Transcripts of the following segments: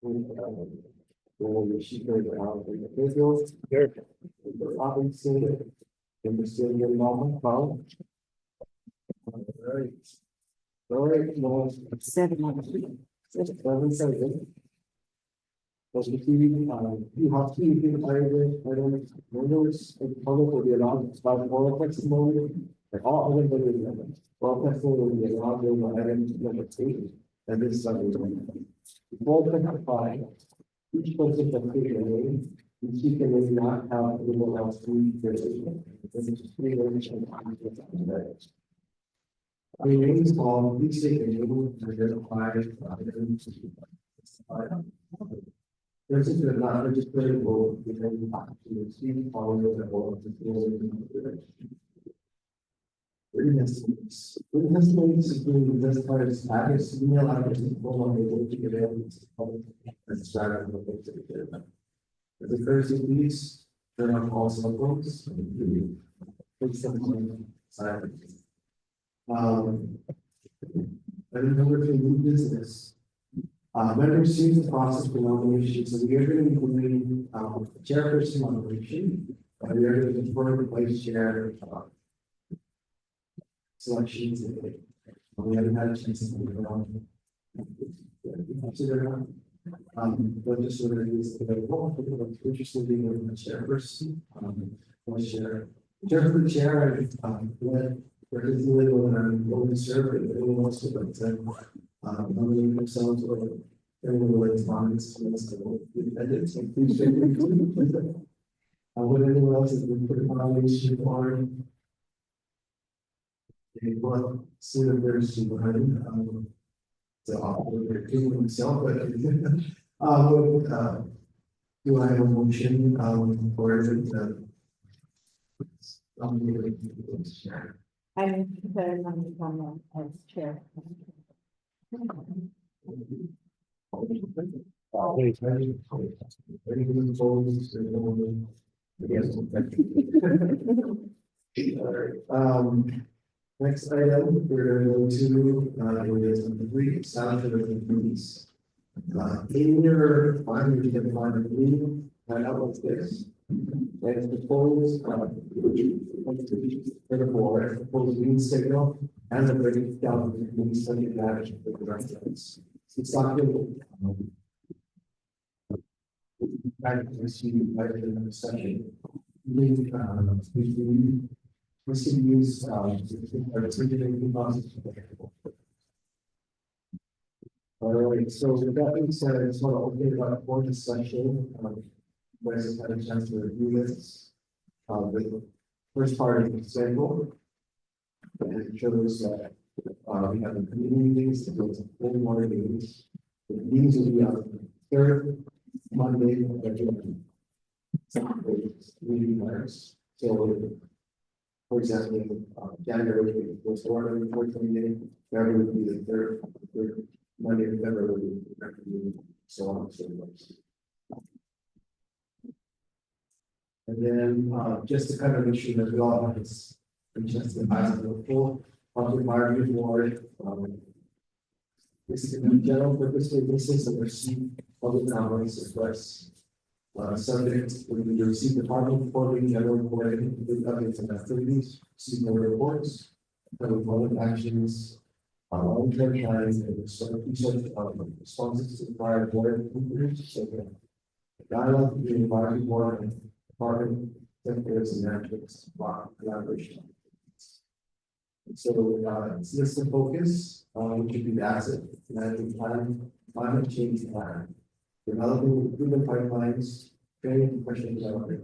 The sheet of individuals, here, the provinces, in the city of Melbourne, Paul. Alright. Alright, well, 7. As you see, you have to be items, windows, and public will be allowed by all flexibility, like all other buildings, all flexibility will be allowed over items limitation, and this is under. Before they apply, each person can create a name, each can not have anyone else to create. This is three relations. I mean, names all, each take a name, and identify, this is not registered vote, because you have to see following the vote. Witnesses including this part is address, email address, and phone number will be available to the public and strategy of the As a courtesy, please turn off all cell phones. Please someone silent. And number 2, new business. Members see the process for nomination. So we are going to be doing chairperson nomination. We are going to defer the vice chair selections. We haven't had a chance to move around. Consider but just sort of is interested in being a chairperson, vice chair. Chair for the chair, particularly when I'm going to serve, if anyone wants to nominate themselves or anyone relates to independence, and please feel free to. Would anyone else have been put a nomination for? Well, see that there's some behind, so I'll do myself, but do I have a motion for it? I'm preparing on the comment as chair. Next item, we're going to is complete establishment of the committees. In your final, you can find a meeting, and out like this. And propose for the board, propose mean signal and the breaking down of the mean study management for the residents. It's not good. In the session. We can use all right, so with that being said, I just want to open it up for discussion. You guys have had a chance to review this. The first part of the schedule. And it shows that we have the community meetings, it goes to 4 more meetings. The meetings will be on the 3rd Monday of every month. Meeting matters. So, for example, January was 414 meeting, February would be the 3rd Monday of February would be the 3rd meeting, so on and so forth. And then just to kind of make sure that we all have this chance to ask the full public market board. This is the general purpose of this is to receive public comments requests. Subject when you receive department reporting, general reporting, updates and activities, see more reports, public actions, long-term plans, and research responses to prior board members. So dialogue between the market board and department secretaries and management collaboration. So it's list of focus, which would be the asset management plan, climate change plan, developing improvement pipelines, training and professional development,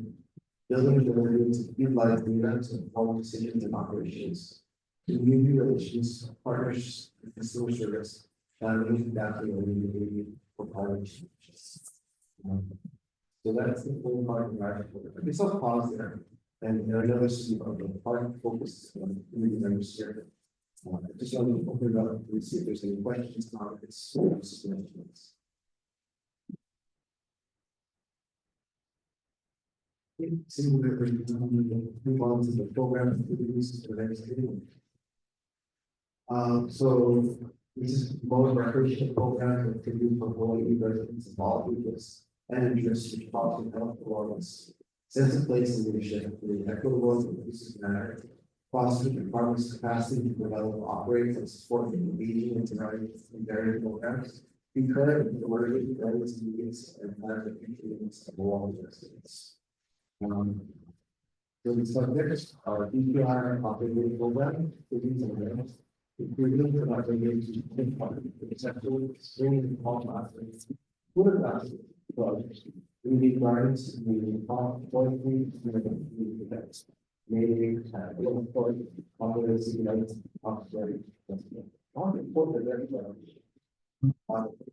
building ability to utilize data to inform decisions and operations, community relations, partners, and consumer service, and adapting and for climate change. So that's the full part of our report. I guess I'll pause there. And I know this is the part focus on community members here. I just want to open it up and see if there's any questions, comments, or suggestions. Seeing that we're move on to the program activities for the next meeting. So This is most recreational programs that can be for Hawaii residents of all ages and interests which foster health, wellness, sense of place and leadership, the equitable and inclusive manner, fostering the department's capacity to develop, operate, and support engaging and thriving in various programs, concur with the working guidance meetings and plan the future needs of all residents. So the subjects are DPR operating program, cities and grants, including the operating acceptable screening of all classes, food classes, projects, reading gardens, reading poetry, reading events. Maybe will for populace unites offspring. All important that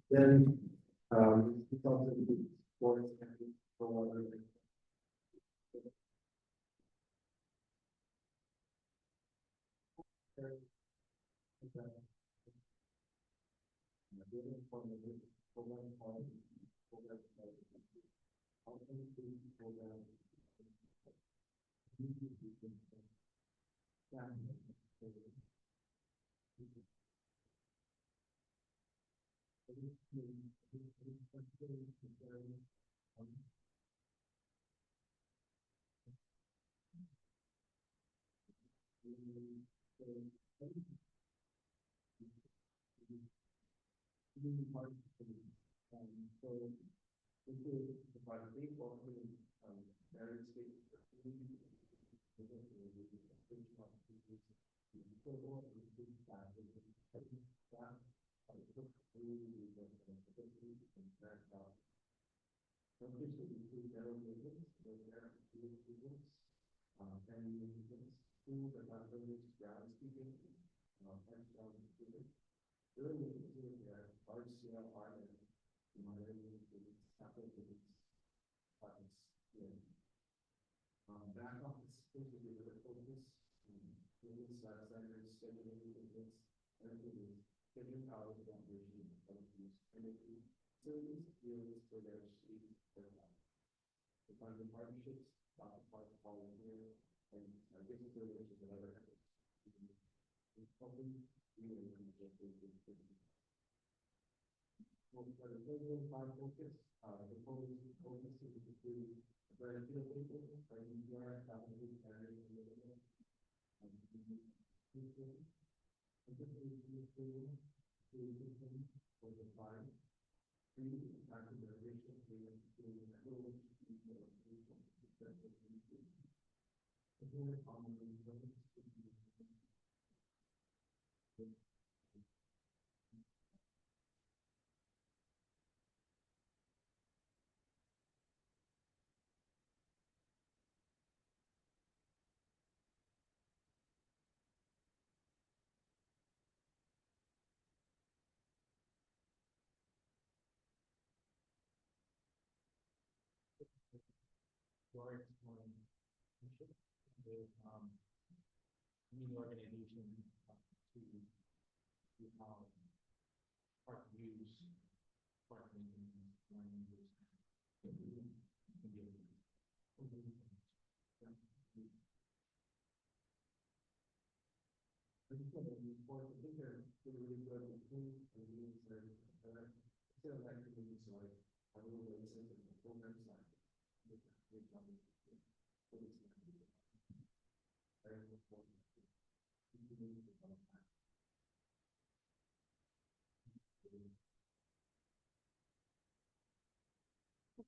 then it's also the sports and for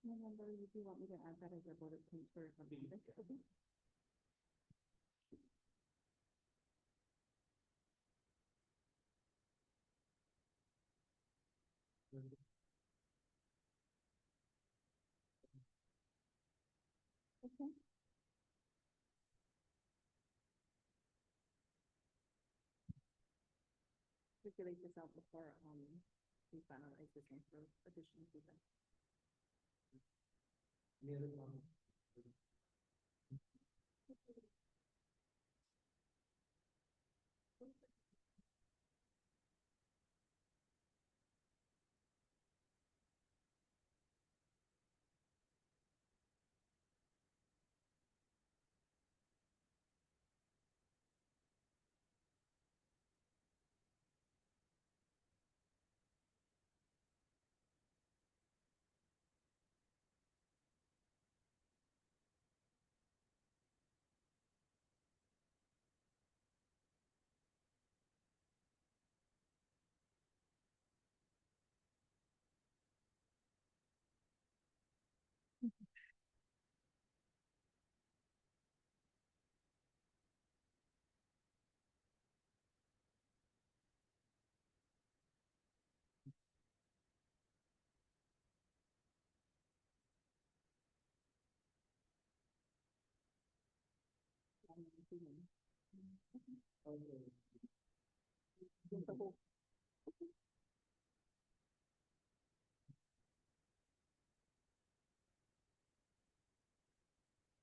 Remember, if you want me to add that as a bullet point for something. Okay. Okay. Circulate this out before we finalize this one for additional feedback. cleaning. Just the whole-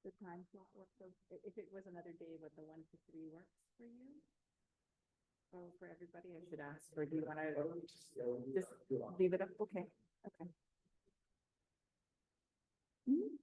The time slot works, so if it was another day, would the 1 to 3 works for you? Or for everybody, I should ask, or do you wanna just leave it up? Okay, okay. Mhm.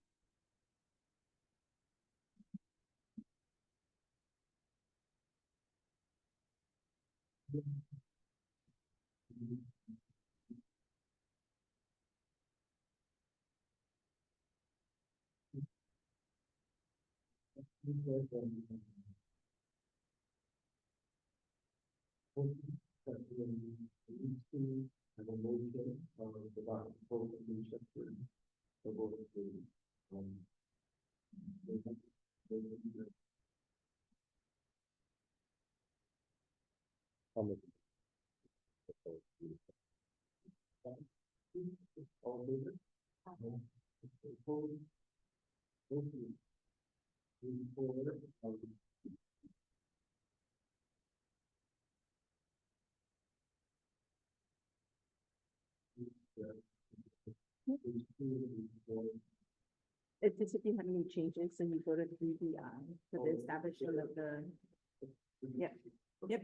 It's just if you have any changes, so you go to 3DI for the establishment of the, yep, yep.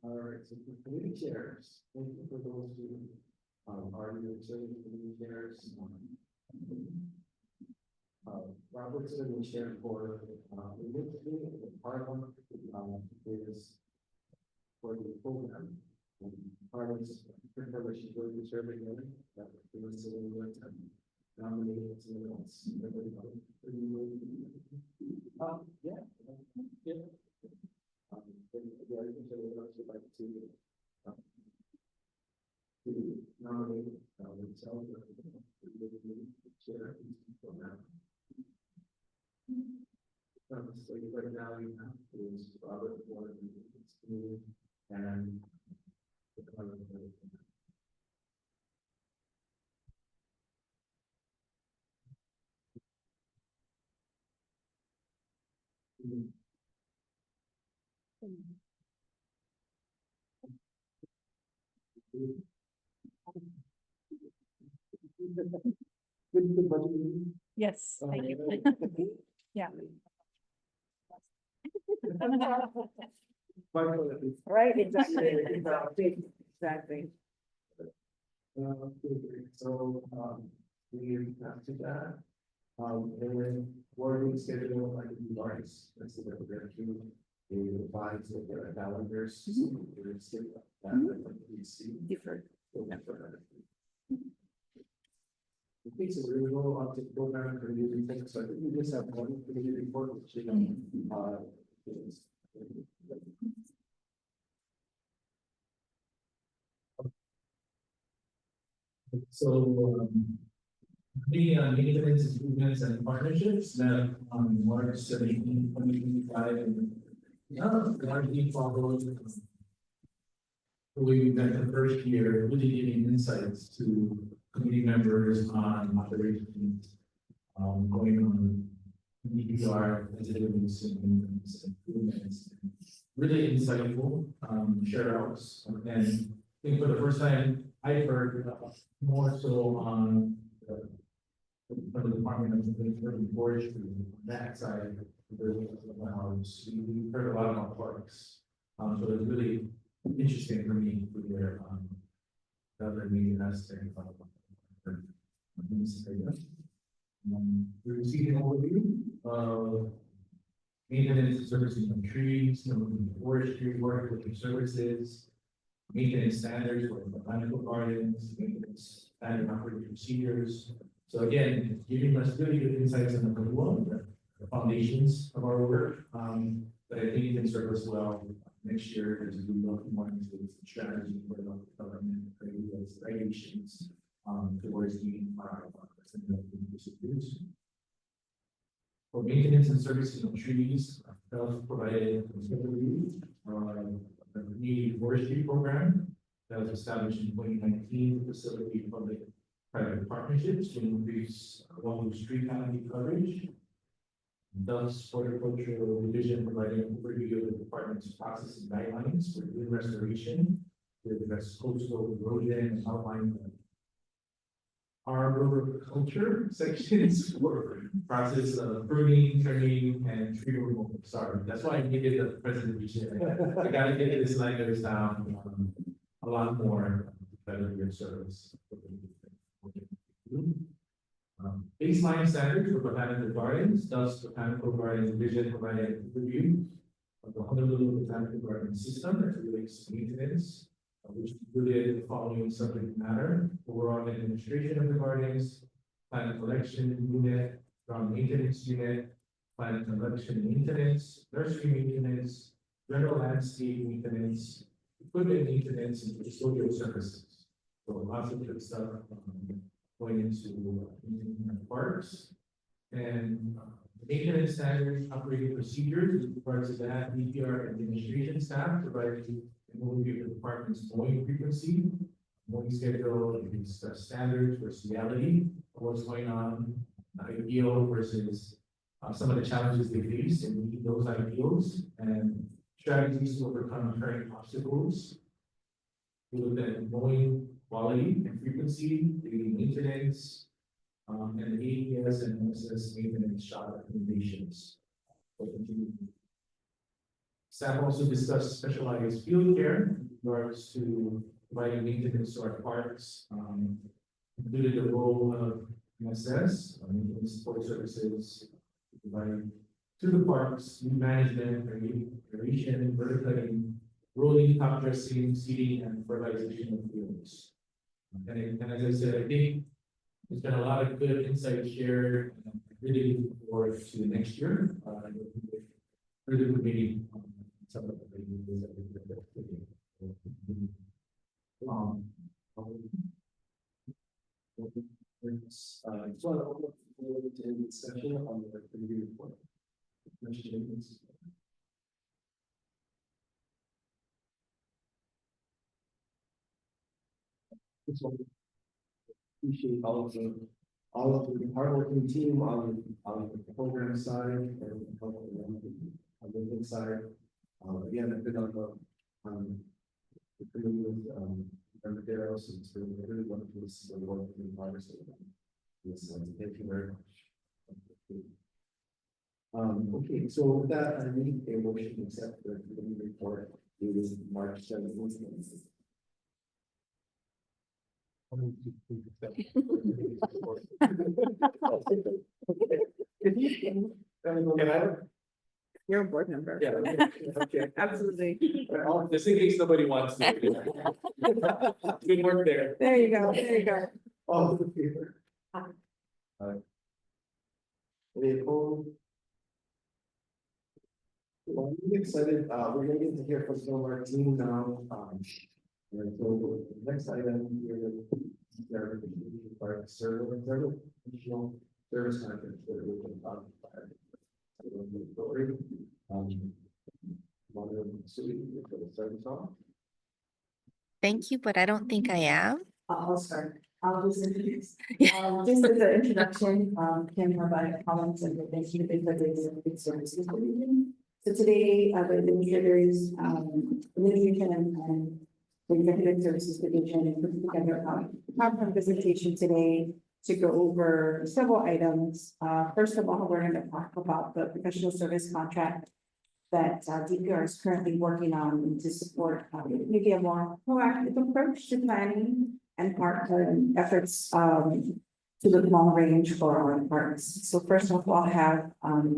All right, so for committee chairs, thank you for those who, are you serving committee chairs? Robert's going to chair for, the Parliament, is for the program. Parliament's privilege to go to serving them, that was the one that nominated someone else. Yeah. Yeah. Yeah, I think I would like to nominate, themselves, chair, program. So right now we have is Robert Warren, and the Parliament. Good budget meeting. Yes, thank you. Yeah. Right, exactly, exactly. So, we have to that. And then wording schedule, like the artists, that's the way we're going to. The vibes of their calendars. We're gonna skip that, like we see. Different. Okay, so we're gonna go on to the program for the using things, so I think we just have one for the report, which is, is- So, the maintenance improvements and partnerships that on March 17, 2025, and largely followed. We've got the first year really giving insights to community members on operations, going on EPR, resilience and improvements. Really insightful, share outs, and I think for the first time, I've heard more so on the from the Department of Forestry, on that side of the house. We heard a lot about parks. So it's really interesting for me to hear, the other meeting has to about. We received an overview of maintenance servicing of trees, some of the forestry work with the services, maintenance standards for botanical gardens, maintenance standard operating procedures. So again, it's giving us really good insights on the foundations of our work, but I think it can serve us well next year as we look more into the strategy for the government regulations, towards the procedures. For maintenance and servicing of trees, Doug provided the community forestry program that was established in 2019 to facilitate public-private partnerships to increase along street canopy coverage. Thus, horticultural division providing an overview of the department's process and guidelines for green restoration to address coastal erosion and outline the arboriculture sections for process of pruning, trimming, and tree removal. Sorry, that's why I needed the presentation. I gotta get this language down a lot more to better your service. Baseline standards for botanical gardens, thus botanical garden division provided an overview of the Honolulu Botanical Garden system as it relates to maintenance, which included the following subject matter: overall administration of the gardens, plant collection unit, ground maintenance unit, plant collection maintenance, nursery maintenance, general landscape maintenance, equipment maintenance, and custodial services. So lots of good stuff going into parks. And maintenance standards, operating procedures, with regards to that, DPR administration staff providing an overview of the department's mowing frequency, mowing schedule, and discuss standards versus reality of what's going on, ideal versus some of the challenges they face and meet those ideals and strategies to overcome current obstacles. We looked at mowing quality and frequency, daily maintenance, and the AES and MSS maintenance shot recommendations. Staff also discussed specialized field care in regards to providing maintenance to our parks, included the role of MSS, maintenance support services, providing to the parks, new management, aeration, verticutting, rolling, top dressing, seeding, and fertilization of fields. And as I said, I think there's been a lot of good insight shared. And I'm really looking forward to the next year. Further committee some of the things that so I look forward to discussion on the committee report. Appreciate all of the hardworking team on the program side and on the business side. Again, I've been on the committee with Maderos, so it's really wonderful to see the work in progress. Yes, thank you very much. Okay, so with that, I need a motion to accept the committee report dated March 17th. Can I? You're a board member. Yeah. Okay. Absolutely. Well, just in case nobody wants to. Good work there. There you go, there you go. All in favor? Any opposed? Well, I'm really excited. We're gonna get to hear from some of our team now. And so the next item here is part several additional service contracts that we can talk about. Thank you, but I don't think I am. I'll start. I'll just introduce. Just as an introduction, Kim provided comments and thank you because it's a big services division. So today, the administrators, administration and the executive services division put together a PowerPoint presentation today to go over several items. First of all, we're going to talk about the professional service contract that DPR is currently working on to support maybe a more proactive approach to planning and park efforts to look long range for our parks. So first of all, I'll have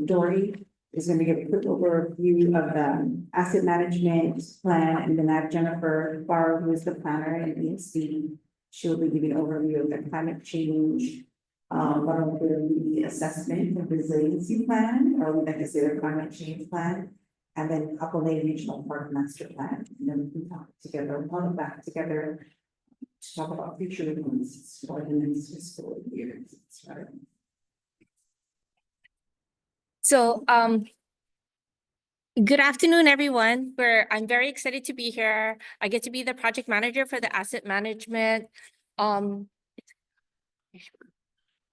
Dory is going to give a quick overview of the asset management plan, and then I have Jennifer Barr, who is the planner at ESC. She'll be giving an overview of the climate change, the assessment and resiliency plan, or we like to say the climate change plan, and then Kapolei Regional Park Master Plan. And then we can talk together, all of that together to talk about future events for the next fiscal year. Right. So, good afternoon, everyone. I'm very excited to be here. I get to be the project manager for the asset management.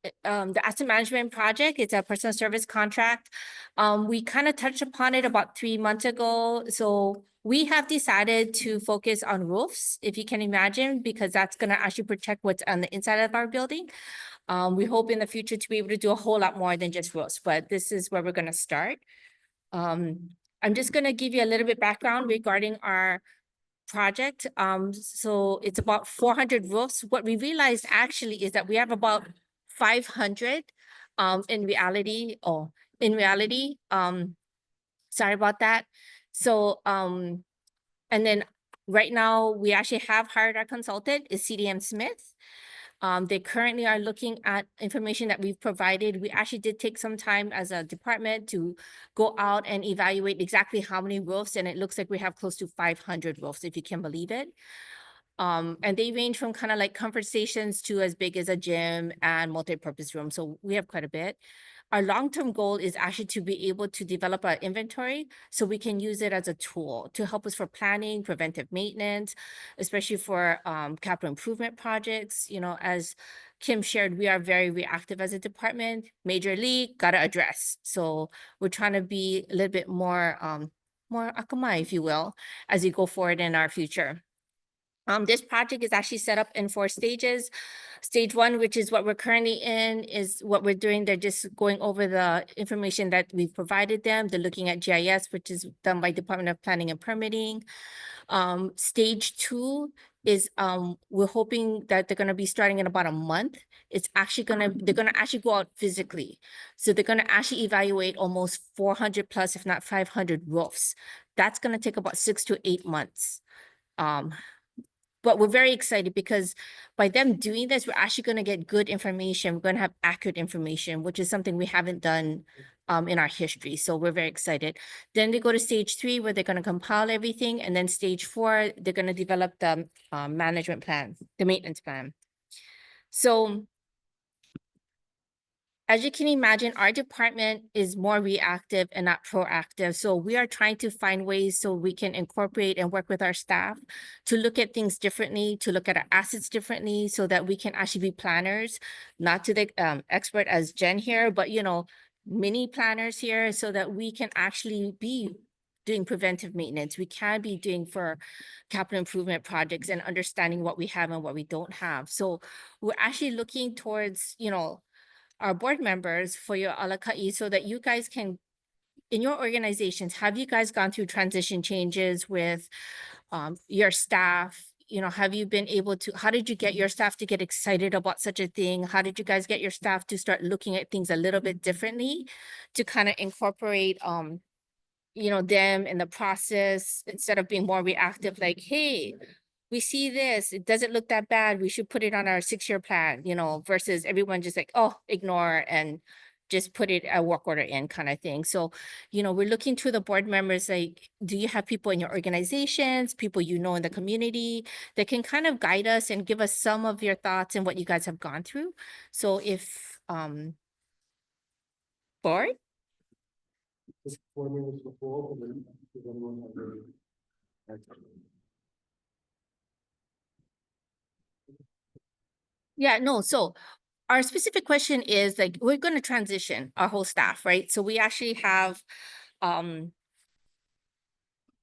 the asset management project. It's a personal service contract. We kind of touched upon it about 3 months ago. So we have decided to focus on roofs, if you can imagine, because that's gonna actually protect what's on the inside of our building. We hope in the future to be able to do a whole lot more than just roofs, but this is where we're gonna start. I'm just gonna give you a little bit background regarding our project. So it's about 400 roofs. What we realized actually is that we have about 500 in reality. Sorry about that. So and then right now we actually have hired our consultant is CDM Smith. They currently are looking at information that we've provided. We actually did take some time as a department to go out and evaluate exactly how many roofs, and it looks like we have close to 500 roofs, if you can believe it. And they range from kind of like comfort stations to as big as a gym and multi-purpose room. So we have quite a bit. Our long-term goal is actually to be able to develop an inventory so we can use it as a tool to help us for planning, preventive maintenance, especially for capital improvement projects. You know, as Kim shared, we are very reactive as a department. Major league, gotta address. So we're trying to be a little bit more akamai, if you will, as we go forward in our future. This project is actually set up in 4 stages. Stage 1, which is what we're currently in, is what we're doing. They're just going over the information that we've provided them. They're looking at GIS, which is done by Department of Planning and Permitting. Stage 2 is we're hoping that they're gonna be starting in about a month. It's actually they're gonna actually go out physically. So they're gonna actually evaluate almost 400 plus, if not 500 roofs. That's gonna take about 6 to 8 months. But we're very excited because by them doing this, we're actually going to get good information. We're going to have accurate information, which is something we haven't done in our history. So we're very excited. Then they go to stage 3 where they're going to compile everything. And then stage 4, they're going to develop the management plan, the maintenance plan. So as you can imagine, our department is more reactive and not proactive. So we are trying to find ways so we can incorporate and work with our staff to look at things differently, to look at our assets differently so that we can actually be planners, not to the expert as Jen here, but you know, mini planners here so that we can actually be doing preventive maintenance. We can be doing for capital improvement projects and understanding what we have and what we don't have. So we're actually looking towards, you know, our board members for your alakai so that you guys can, in your organizations, have you guys gone through transition changes with your staff? You know, have you been able to, how did you get your staff to get excited about such a thing? How did you guys get your staff to start looking at things a little bit differently to kind of incorporate, you know, them in the process instead of being more reactive, like, hey, we see this, it doesn't look that bad, we should put it on our 6-year plan, you know, versus everyone just like, oh, ignore and just put it a work order in kind of thing. So, you know, we're looking to the board members, like, do you have people in your organizations, people you know in the community that can kind of guide us and give us some of your thoughts and what you guys have gone through? So if, board? 4 minutes before, and then everyone have their- Yeah, no, so our specific question is like, we're going to transition our whole staff, right? So we actually have,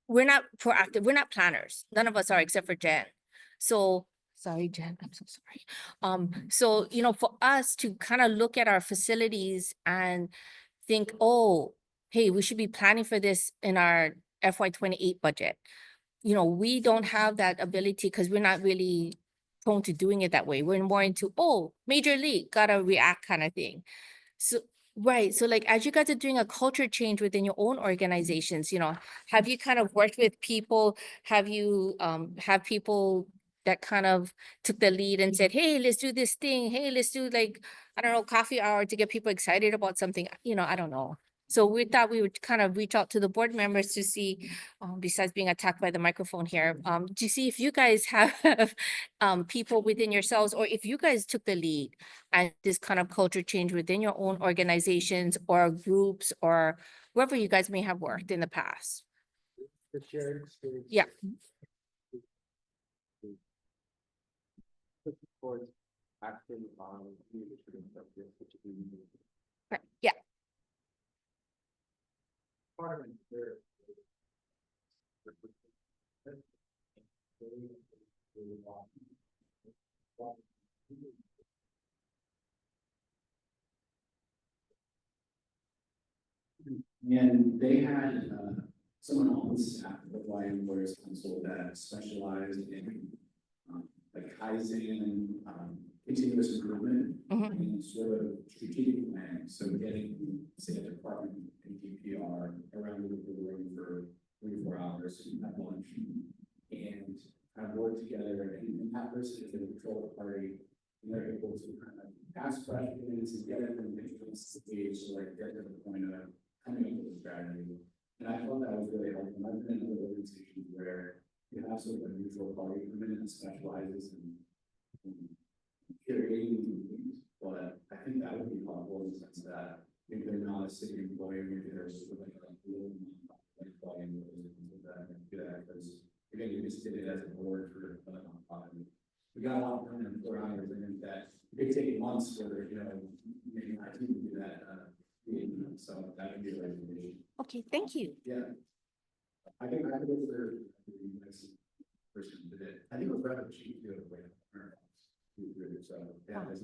we're not proactive, we're not planners. None of us are except for Jen. So, sorry, Jen, I'm so sorry. So, you know, for us to kind of look at our facilities and think, oh, hey, we should be planning for this in our FY28 budget. You know, we don't have that ability because we're not really prone to doing it that way. We're more into, oh, major league, gotta react kind of thing. So, right. So like, as you guys are doing a culture change within your own organizations, you know, have you kind of worked with people? Have you have people that kind of took the lead and said, hey, let's do this thing. Hey, let's do like, I don't know, coffee hour to get people excited about something, you know, I don't know. So we thought we would kind of reach out to the board members to see, besides being attacked by the microphone here, to see if you guys have people within yourselves, or if you guys took the lead and this kind of culture change within your own organizations or groups or wherever you guys may have worked in the past. the shared experience. Yeah. Of course. action on communication objectives, which is Right, yeah. part of it there. And they had, someone on the staff of the Hawaii Employers Council that specialized in, like Kaizen, continuous improvement. Mhm. And sort of strategic planning, so getting, say, a department in DPR around the room for 3 or 4 hours, and have lunch. And kind of work together, and that person is the control party, and they're able to kind of ask questions and get information, so like get to the point of coming up with a strategy. And I thought that was really helpful. I've been in other organizations where you have sort of a neutral party come in and specializes in curating things, but I think that would be helpful in the sense that maybe they're not a city employee, maybe they're sort of like a little employee and do that, because again, you just did it as a board for a nonprofit. We got a lot done in 4 hours, and that it could take months for, maybe I can do that, so that would be a recommendation. Okay, thank you. Yeah. I think I could go for the next person who did it. I think it was rather cheap to do it with. So, yeah, that's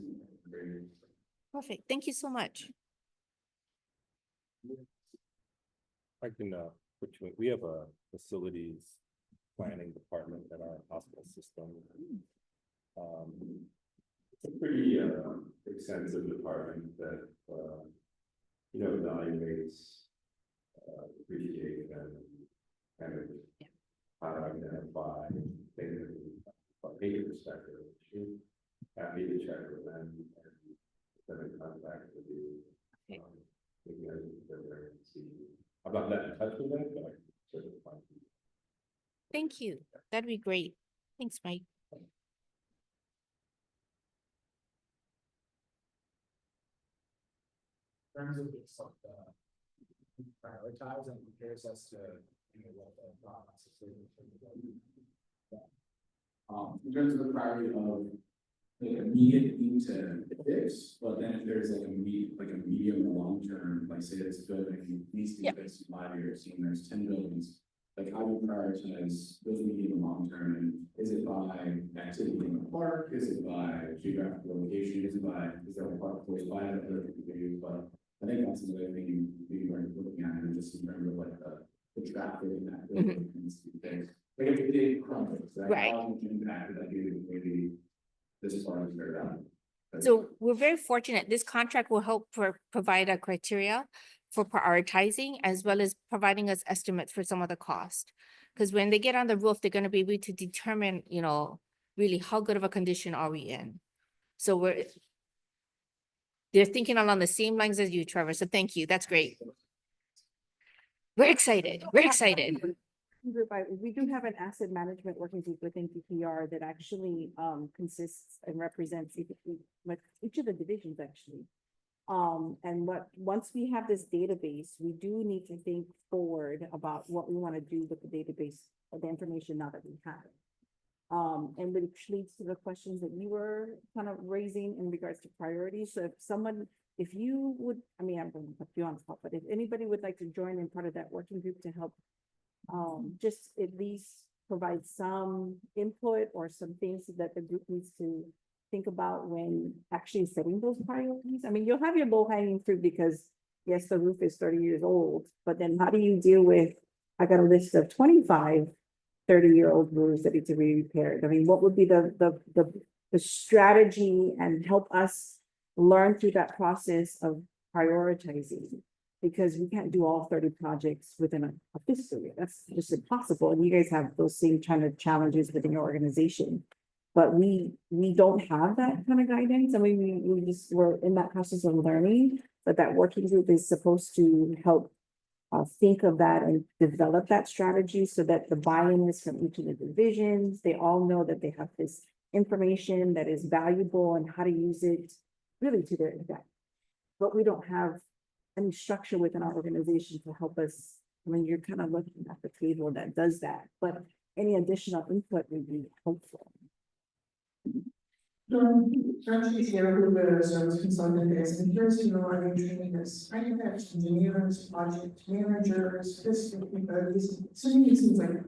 very. Perfect. Thank you so much. I can, put you in, we have a facilities planning department at our hospital system. It's a pretty, extensive department that, evaluates, appreciation and kind of how to identify things from a patient perspective. Happy to check with them and then in contact with you. Maybe I can go there and see. I'm not that in touch with them, but I can certainly find you. Thank you. That'd be great. Thanks, Mike. In terms of just like prioritize and compares us to, what the process is. In terms of the priority of like immediate need to fix, but then if there's like a medium or long term, like say this building needs to be fixed in 5 years, and there's 10 buildings. Like how do you prioritize those medium and long term, and is it by activity in the park, is it by geographical location, is there a park close by that other people use? But I think that's another thing we were looking at, and just in terms of like the traffic in that building needs to be fixed. Like if it did crumble, right? Right. How much impact would that be maybe this part is very out. So we're very fortunate. This contract will help provide a criteria for prioritizing as well as providing us estimates for some of the cost. Because when they get on the roof, they're going to be able to determine, really how good of a condition are we in. So they're thinking along the same lines as you, Trevor. So thank you. That's great. We're excited. We're excited. We do have an asset management working group within DPR that actually consists and represents each of the divisions actually. And once we have this database, we do need to think forward about what we want to do with the database or the information now that we have it. And which leads to the questions that you were kind of raising in regards to priorities. So if you would, I'm going to put you on the spot, but if anybody would like to join in part of that working group to help just at least provide some input or some things that the group needs to think about when actually setting those priorities. You'll have your low hanging fruit because yes, the roof is 30 years old, but then how do you deal with, I got a list of 25 30-year-old roofs that need to be repaired. What would be the strategy and help us learn through that process of prioritizing? Because we can't do all 30 projects within a fiscal year. That's just impossible. And you guys have those same kind of challenges within your organization. But we don't have that kind of guidance. We're in that process of learning, but that working group is supposed to help think of that and develop that strategy so that the buy-in is from each of the divisions. They all know that they have this information that is valuable and how to use it really to their effect. But we don't have any structure within our organization to help us. You're kind of looking at the table that does that, but any additional input would be helpful. Actually, here who the service consultant is, and here's, you know, are they training this, I think that's engineers, project managers, this, so many things like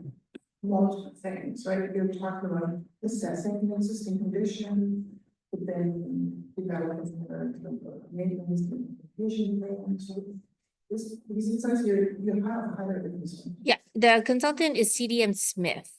multiple things, right? You're talking about assessing the existing condition, but then developing the maintenance, and vision plan, so this, because it says here, you have hired a consultant. Yeah, the consultant is CDM Smith.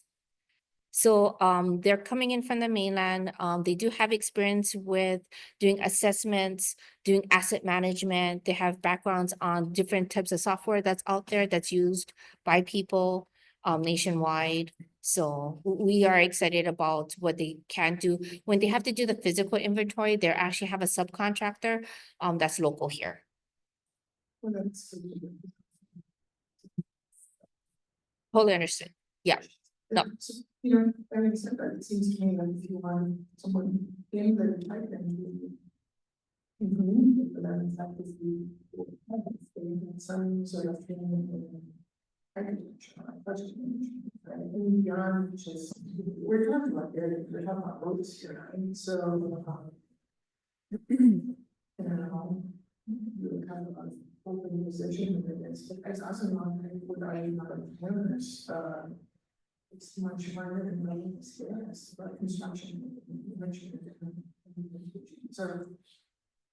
So they're coming in from the mainland. They do have experience with doing assessments, doing asset management. They have backgrounds on different types of software that's out there that's used by people nationwide. So we are excited about what they can do. When they have to do the physical inventory, they actually have a subcontractor that's local here. Well, that's good. Totally understood. Yeah. No. So, you know, having said that, it seems to me that if you want someone in the type then you can for them, in fact, if you have some sort of training in architecture, budget management, right? And beyond just, we're talking about there, we're talking about roads here, and so, you know, you kind of open position with this, but it's also not, what I not awareness, it's much harder than running experience, but construction, you mentioned it. So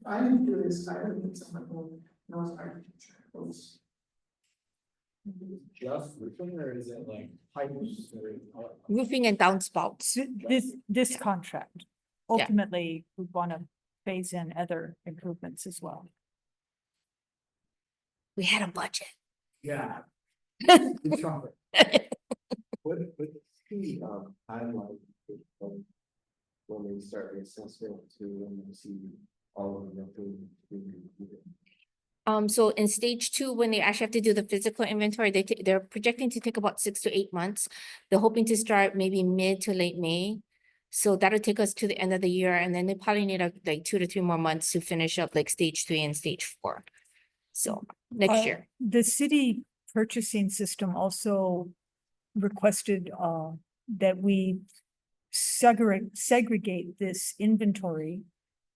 I didn't do this, I don't need someone who knows architecture, those. Just roofing, or is it like pipes or? Roofing and downspouts. This contract. Yeah. Ultimately, we want to phase in other improvements as well. We had a budget. Yeah. It's chocolate. What's the timeline of when they start the assessment to when they see all of the things being completed? So in stage 2, when they actually have to do the physical inventory, they're projecting to take about 6 to 8 months. They're hoping to start maybe mid to late May. So that'll take us to the end of the year, and then they probably need like 2 to 3 more months to finish up like stage 3 and stage 4. So next year. The city purchasing system also requested that we segregate this inventory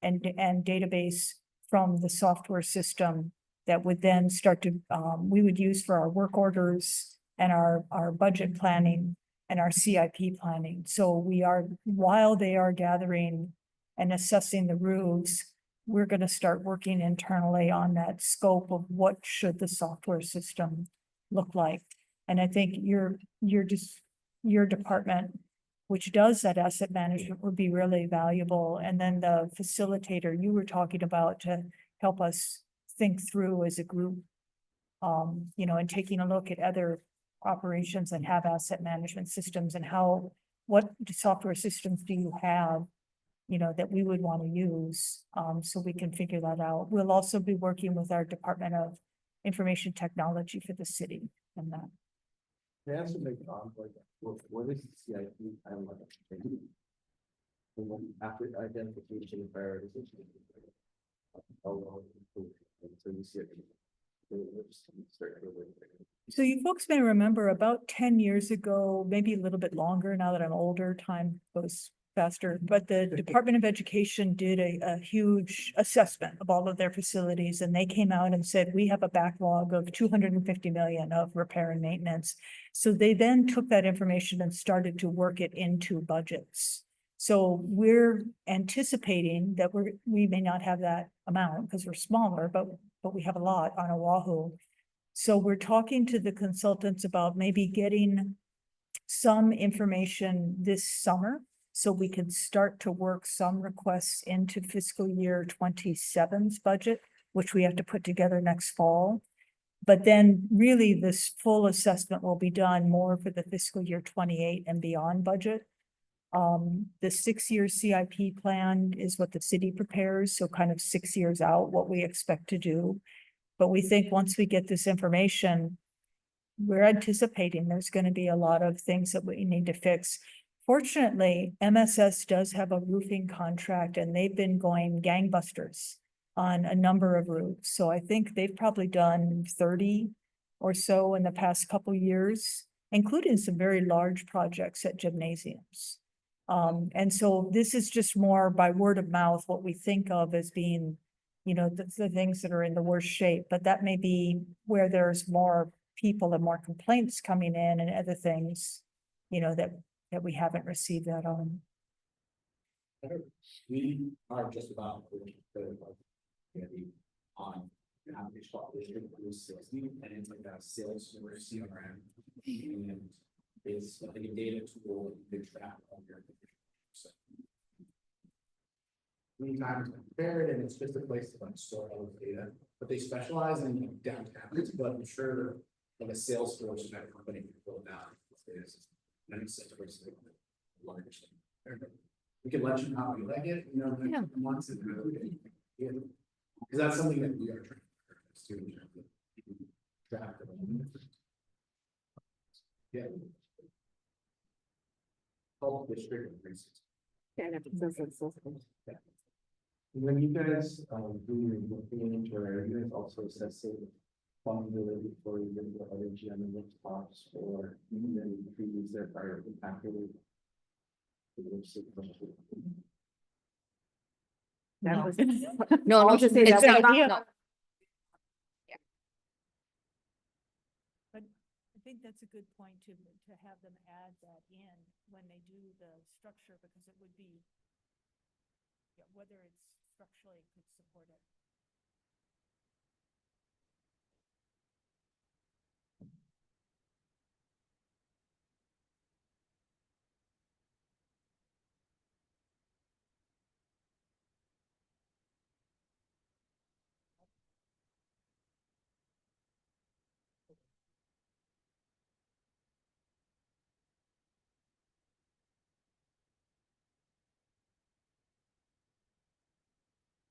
and database from the software system that would then start to, we would use for our work orders and our budget planning and our CIP planning. So we are, while they are gathering and assessing the roofs, we're going to start working internally on that scope of what should the software system look like. And I think your department, which does that asset management, would be really valuable. And then the facilitator you were talking about to help us think through as a group, you know, and taking a look at other operations and have asset management systems and what software systems do you have, you know, that we would want to use, so we can figure that out. We'll also be working with our Department of Information Technology for the city and that. They also make like, what is the CIP timeline? After identification and prioritization. How long until you see it? So you folks may remember about 10 years ago, maybe a little bit longer now that I'm older, time goes faster, but the Department of Education did a huge assessment of all of their facilities, and they came out and said, we have a backlog of 250 million of repair and maintenance. So they then took that information and started to work it into budgets. So we're anticipating that we may not have that amount because we're smaller, but we have a lot on Oahu. So we're talking to the consultants about maybe getting some information this summer so we can start to work some requests into fiscal year 27's budget, which we have to put together next fall. But then really this full assessment will be done more for the fiscal year 28 and beyond budget. The 6-year CIP plan is what the city prepares, so kind of 6 years out what we expect to do. But we think once we get this information, we're anticipating there's going to be a lot of things that we need to fix. Fortunately, MSS does have a roofing contract and they've been going gangbusters on a number of roofs. So I think they've probably done 30 or so in the past couple years, including some very large projects at gymnasiums. And so this is just more by word of mouth, what we think of as being, you know, the things that are in the worst shape, but that may be where there's more people and more complaints coming in and other things, you know, that we haven't received that on. We are just about on average population of sales need, and it's like a sales or CRM. And it's like a data tool to track all your. Many times I compare it and it's just a place to like store all the data, but they specialize in like downtowns, but I'm sure like a Salesforce type company can build down. We can let you know how you like it, you know, Yeah. once and because that's something that we are trying to do. Track of. Yeah. Whole district increases. When you guys, do your looking into, or you guys also assessing vulnerability for even the other GM rooftops or even previous their prior impacted. That was. No, I'll no, just say it's that's not, not- no. But I think that's a good point to have them add that in when they do the structure, because it would be, yeah, whether it's structurally could support it.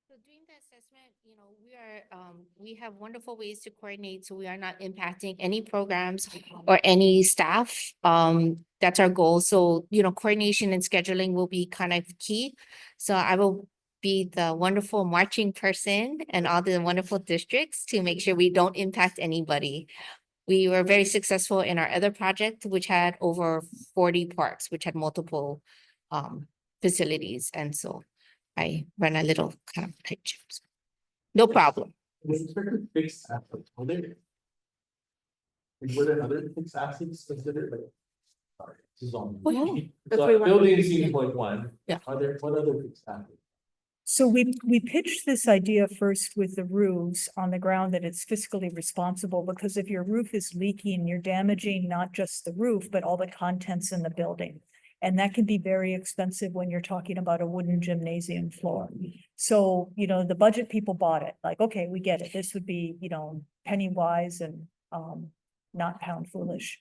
So doing the assessment, you know, we have wonderful ways to coordinate, so we are not impacting any programs or any staff. That's our goal. So, you know, coordination and scheduling will be kind of key. So I will be the wonderful marching person and all the wonderful districts to make sure we don't impact anybody. We were very successful in our other project, which had over 40 parks, which had multiple facilities. And so I run a little kind of tight ship. No problem. Was expected fixed assets, were there? And were there other fixed assets considered like? Sorry, this is on. Oh, me. That's So what we want. building seems like one. Yeah. Are there, what other fixed assets? So we pitched this idea first with the roofs on the ground that it's fiscally responsible, because if your roof is leaking, you're damaging not just the roof, but all the contents in the building. And that can be very expensive when you're talking about a wooden gymnasium floor. So, you know, the budget people bought it, like, okay, we get it. This would be, you know, penny wise and not pound foolish.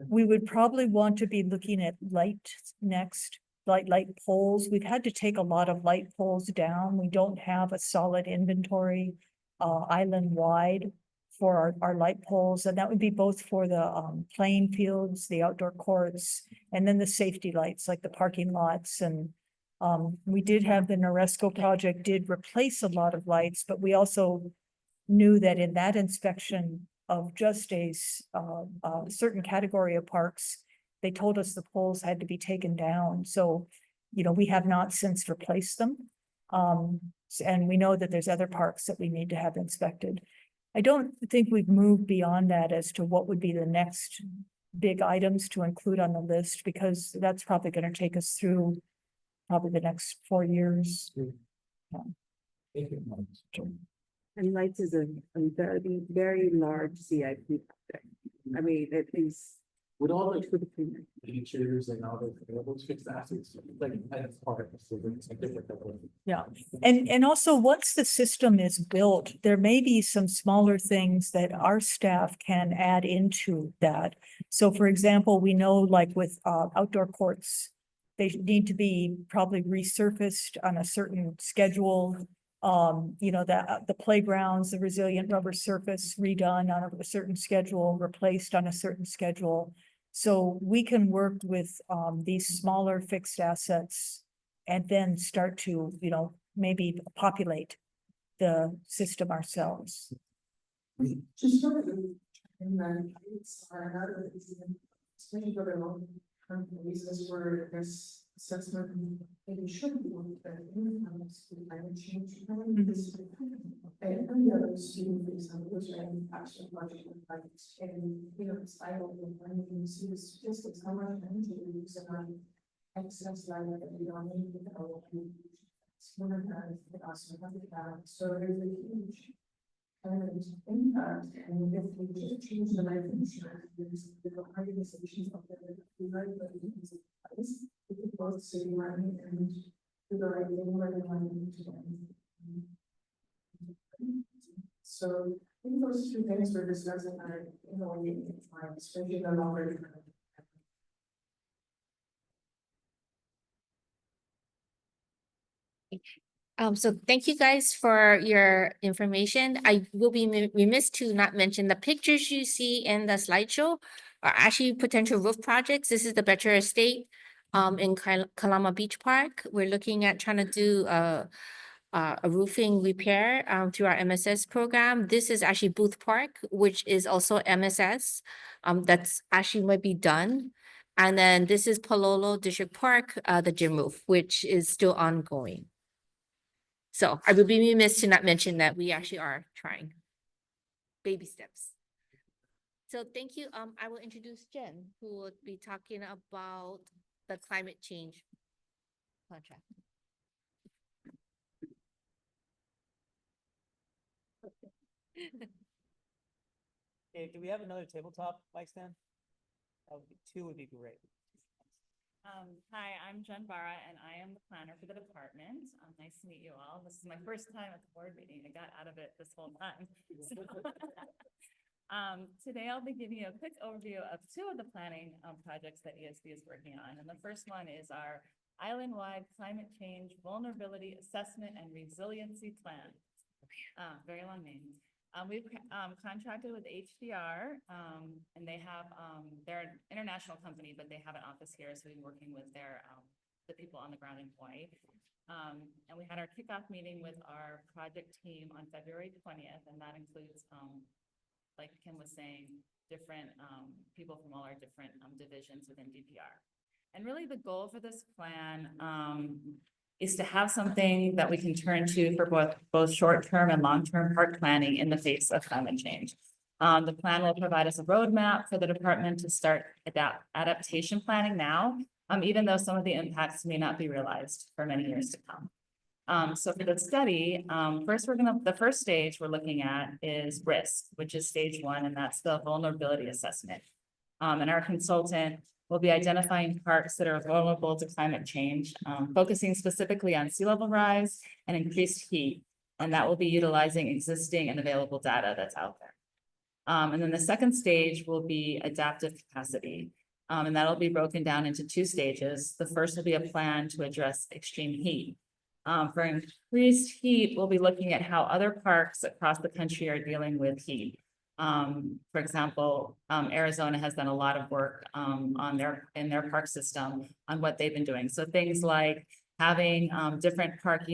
We would probably want to be looking at light next. Light poles. We've had to take a lot of light poles down. We don't have a solid inventory island wide for our light poles, and that would be both for the playing fields, the outdoor courts, and then the safety lights like the parking lots. And we did have the Noresco project did replace a lot of lights, but we also knew that in that inspection of just a certain category of parks, they told us the poles had to be taken down. So, you know, we have not since replaced them. And we know that there's other parks that we need to have inspected. I don't think we've moved beyond that as to what would be the next big items to include on the list, because that's probably going to take us through probably the next 4 years. Thank you. And lights is a very, very large CIP project. I mean, it is. With all the features and all those fixed assets, like that's part of the. Yeah, and also once the system is built, there may be some smaller things that our staff can add into that. So for example, we know like with outdoor courts, they need to be probably resurfaced on a certain schedule. You know, that the playgrounds, the resilient rubber surface redone on a certain schedule, replaced on a certain schedule. So we can work with these smaller fixed assets and then start to, you know, maybe populate the system ourselves. Just sort of, and then it's, are another, it's, many other reasons for this assessment, maybe should be looked at in terms of climate change. Because and the other student, for example, was writing action project impacts, and you know, it's I don't know, when you see the statistics, how much energy we use around excess light that we don't need to develop. It's one of the also have that, so there's a huge and impact, and if we just change the life insurance, there's the organizations of the right, but we could both save money and do the right thing where they want to do. So I think those two things we're discussing are, you know, especially the longer term. So thank you guys for your information. I will be remiss to not mention the pictures you see in the slideshow are actually potential roof projects. This is the Better Estate in Kalama Beach Park. We're looking at trying to do a roofing repair through our MSS program. This is actually Booth Park, which is also MSS. That's actually might be done. And then this is Palolo District Park, the gym roof, which is still ongoing. So I would be remiss to not mention that we actually are trying. Baby steps. So thank you. I will introduce Jen, who will be talking about the climate change contract. Okay, do we have another tabletop mic stand? Two would be great. Hi, I'm Jen Barra, and I am the planner for the department. Nice to meet you all. This is my first time at the board meeting. I got out of it this whole time. So, today I'll be giving you a quick overview of two of the planning projects that ESB is working on. And the first one is our island-wide climate change vulnerability assessment and resiliency plan. Very long name. We've contracted with HDR, and they have, they're an international company, but they have an office here. So we've been working with their, the people on the ground in Hawaii. And we had our kickoff meeting with our project team on February 20th, and that includes, like Kim was saying, different people from all our different divisions within DPR. And really the goal for this plan is to have something that we can turn to for both short-term and long-term park planning in the face of climate change. The plan will provide us a roadmap for the department to start adaptation planning now, even though some of the impacts may not be realized for many years to come. So for the study, the first stage we're looking at is risk, which is stage 1, and that's the vulnerability assessment. And our consultant will be identifying parks that are vulnerable to climate change, focusing specifically on sea level rise and increased heat. And that will be utilizing existing and available data that's out there. And then the second stage will be adaptive capacity. And that'll be broken down into 2 stages. The first will be a plan to address extreme heat. For increased heat, we'll be looking at how other parks across the country are dealing with heat. For example, Arizona has done a lot of work in their park system on what they've been doing. So things like having different park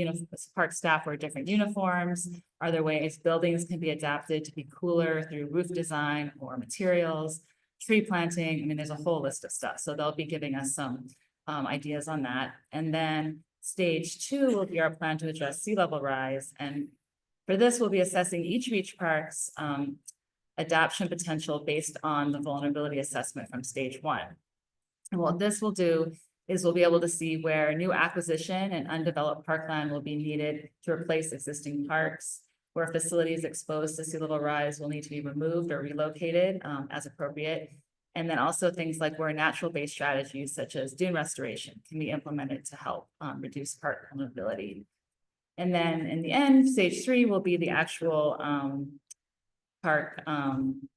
staff wear different uniforms. Are there ways buildings can be adapted to be cooler through roof design or materials, tree planting? I mean, there's a whole list of stuff. So they'll be giving us some ideas on that. And then stage 2 will be our plan to address sea level rise. And for this, we'll be assessing each beach park's adaptation potential based on the vulnerability assessment from stage 1. And what this will do is we'll be able to see where new acquisition and undeveloped parkland will be needed to replace existing parks, where facilities exposed to sea level rise will need to be removed or relocated as appropriate. And then also things like where natural-based strategies such as dune restoration can be implemented to help reduce park vulnerability. And then in the end, stage 3 will be the actual park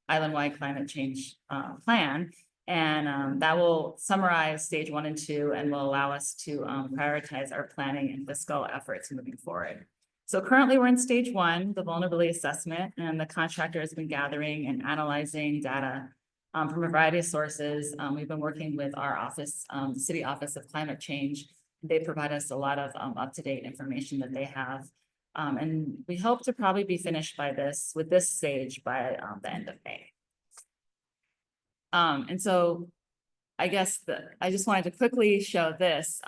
island-wide climate change plan. And that will summarize stage 1 and 2 and will allow us to prioritize our planning and fiscal efforts moving forward. So currently we're in stage 1, the vulnerability assessment, and the contractor has been gathering and analyzing data from a variety of sources. We've been working with our office, City Office of Climate Change. They provide us a lot of up-to-date information that they have. And we hope to probably be finished with this stage by the end of May. And so I guess I just wanted to quickly show this.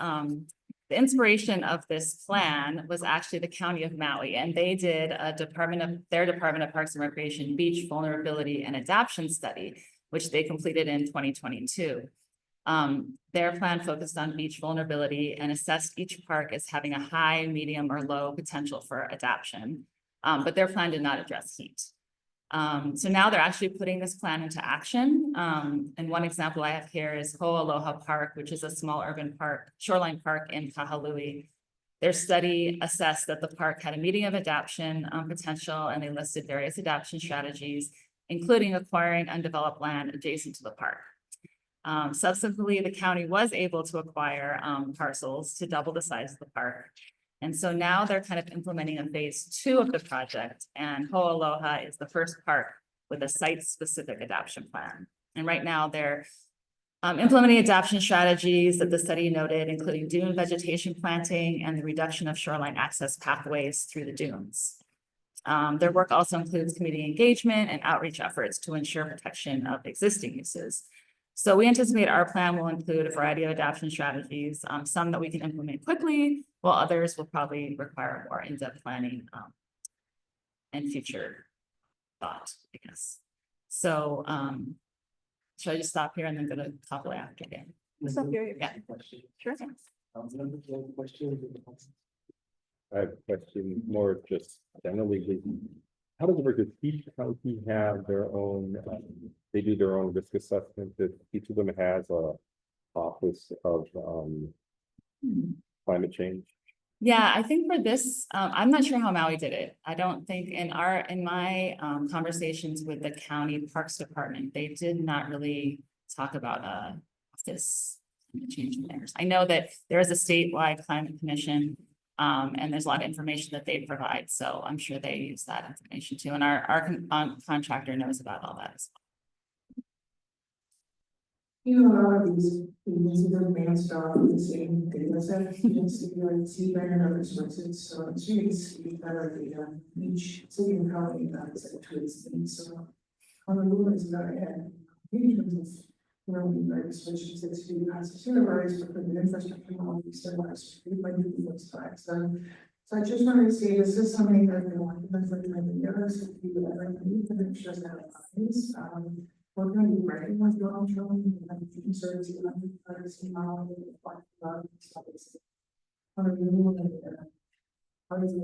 The inspiration of this plan was actually the County of Maui, and they did their Department of Parks and Recreation Beach Vulnerability and Adaptation Study, which they completed in 2022. Their plan focused on beach vulnerability and assessed each park as having a high, medium, or low potential for adaptation. But their plan did not address heat. So now they're actually putting this plan into action. And one example I have here is Ho'aloha Park, which is a small urban park, shoreline park in Kahului. Their study assessed that the park had a medium of adaptation potential, and they listed various adaptation strategies, including acquiring undeveloped land adjacent to the park. Subsequently, the county was able to acquire parcels to double the size of the park. And so now they're kind of implementing a phase 2 of the project, and Ho'aloha is the first park with a site-specific adaptation plan. And right now they're implementing adaptation strategies that the study noted, including dune vegetation planting and the reduction of shoreline access pathways through the dunes. Their work also includes community engagement and outreach efforts to ensure protection of existing uses. So we anticipate our plan will include a variety of adaptation strategies, some that we can implement quickly, while others will probably require more in-depth planning and future thought, I guess. So should I just stop here and then go to Kapolei after again? Stop here. Yeah. Question. Sure. Question. I have a question more just generally. How does it work? Does each county have their own, they do their own risk assessment, that each of them has a office of climate change? Yeah, I think for this, I'm not sure how Maui did it. I don't think in my conversations with the county parks department, they did not really talk about this change planners. I know that there is a statewide climate commission, and there's a lot of information that they provide, so I'm sure they use that information too. And our contractor knows about all that as well. You know, a lot of these advanced are the same data set, you can see like sea and other sources, so it's really see better data. Each city and county has a twist, and so Honolulu is very ahead. In terms of, you know, like switching to has to supervise, but the infrastructure all these services, we might do those types. So I just wanted to say this is something that we want to do for 20 years, if you would ever need to make sure that happens. We're going to be writing with your own children, and teaching services, and privacy model, and stuff. How do you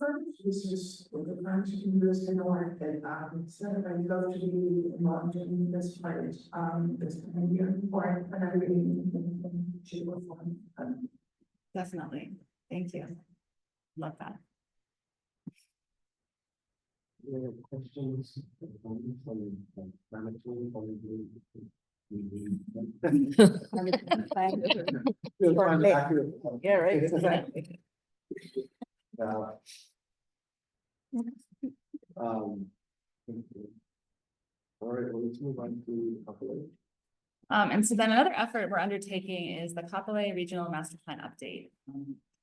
first? This is what the parents can do is to know that instead of I go to be involved in this part, this can be important, and I really shape or form. Definitely. Thank you. Love that. Questions? Yeah, right. Exactly. All right, well, let's move on to Kapolei. And so then another effort we're undertaking is the Kapolei Regional Master Plan Update.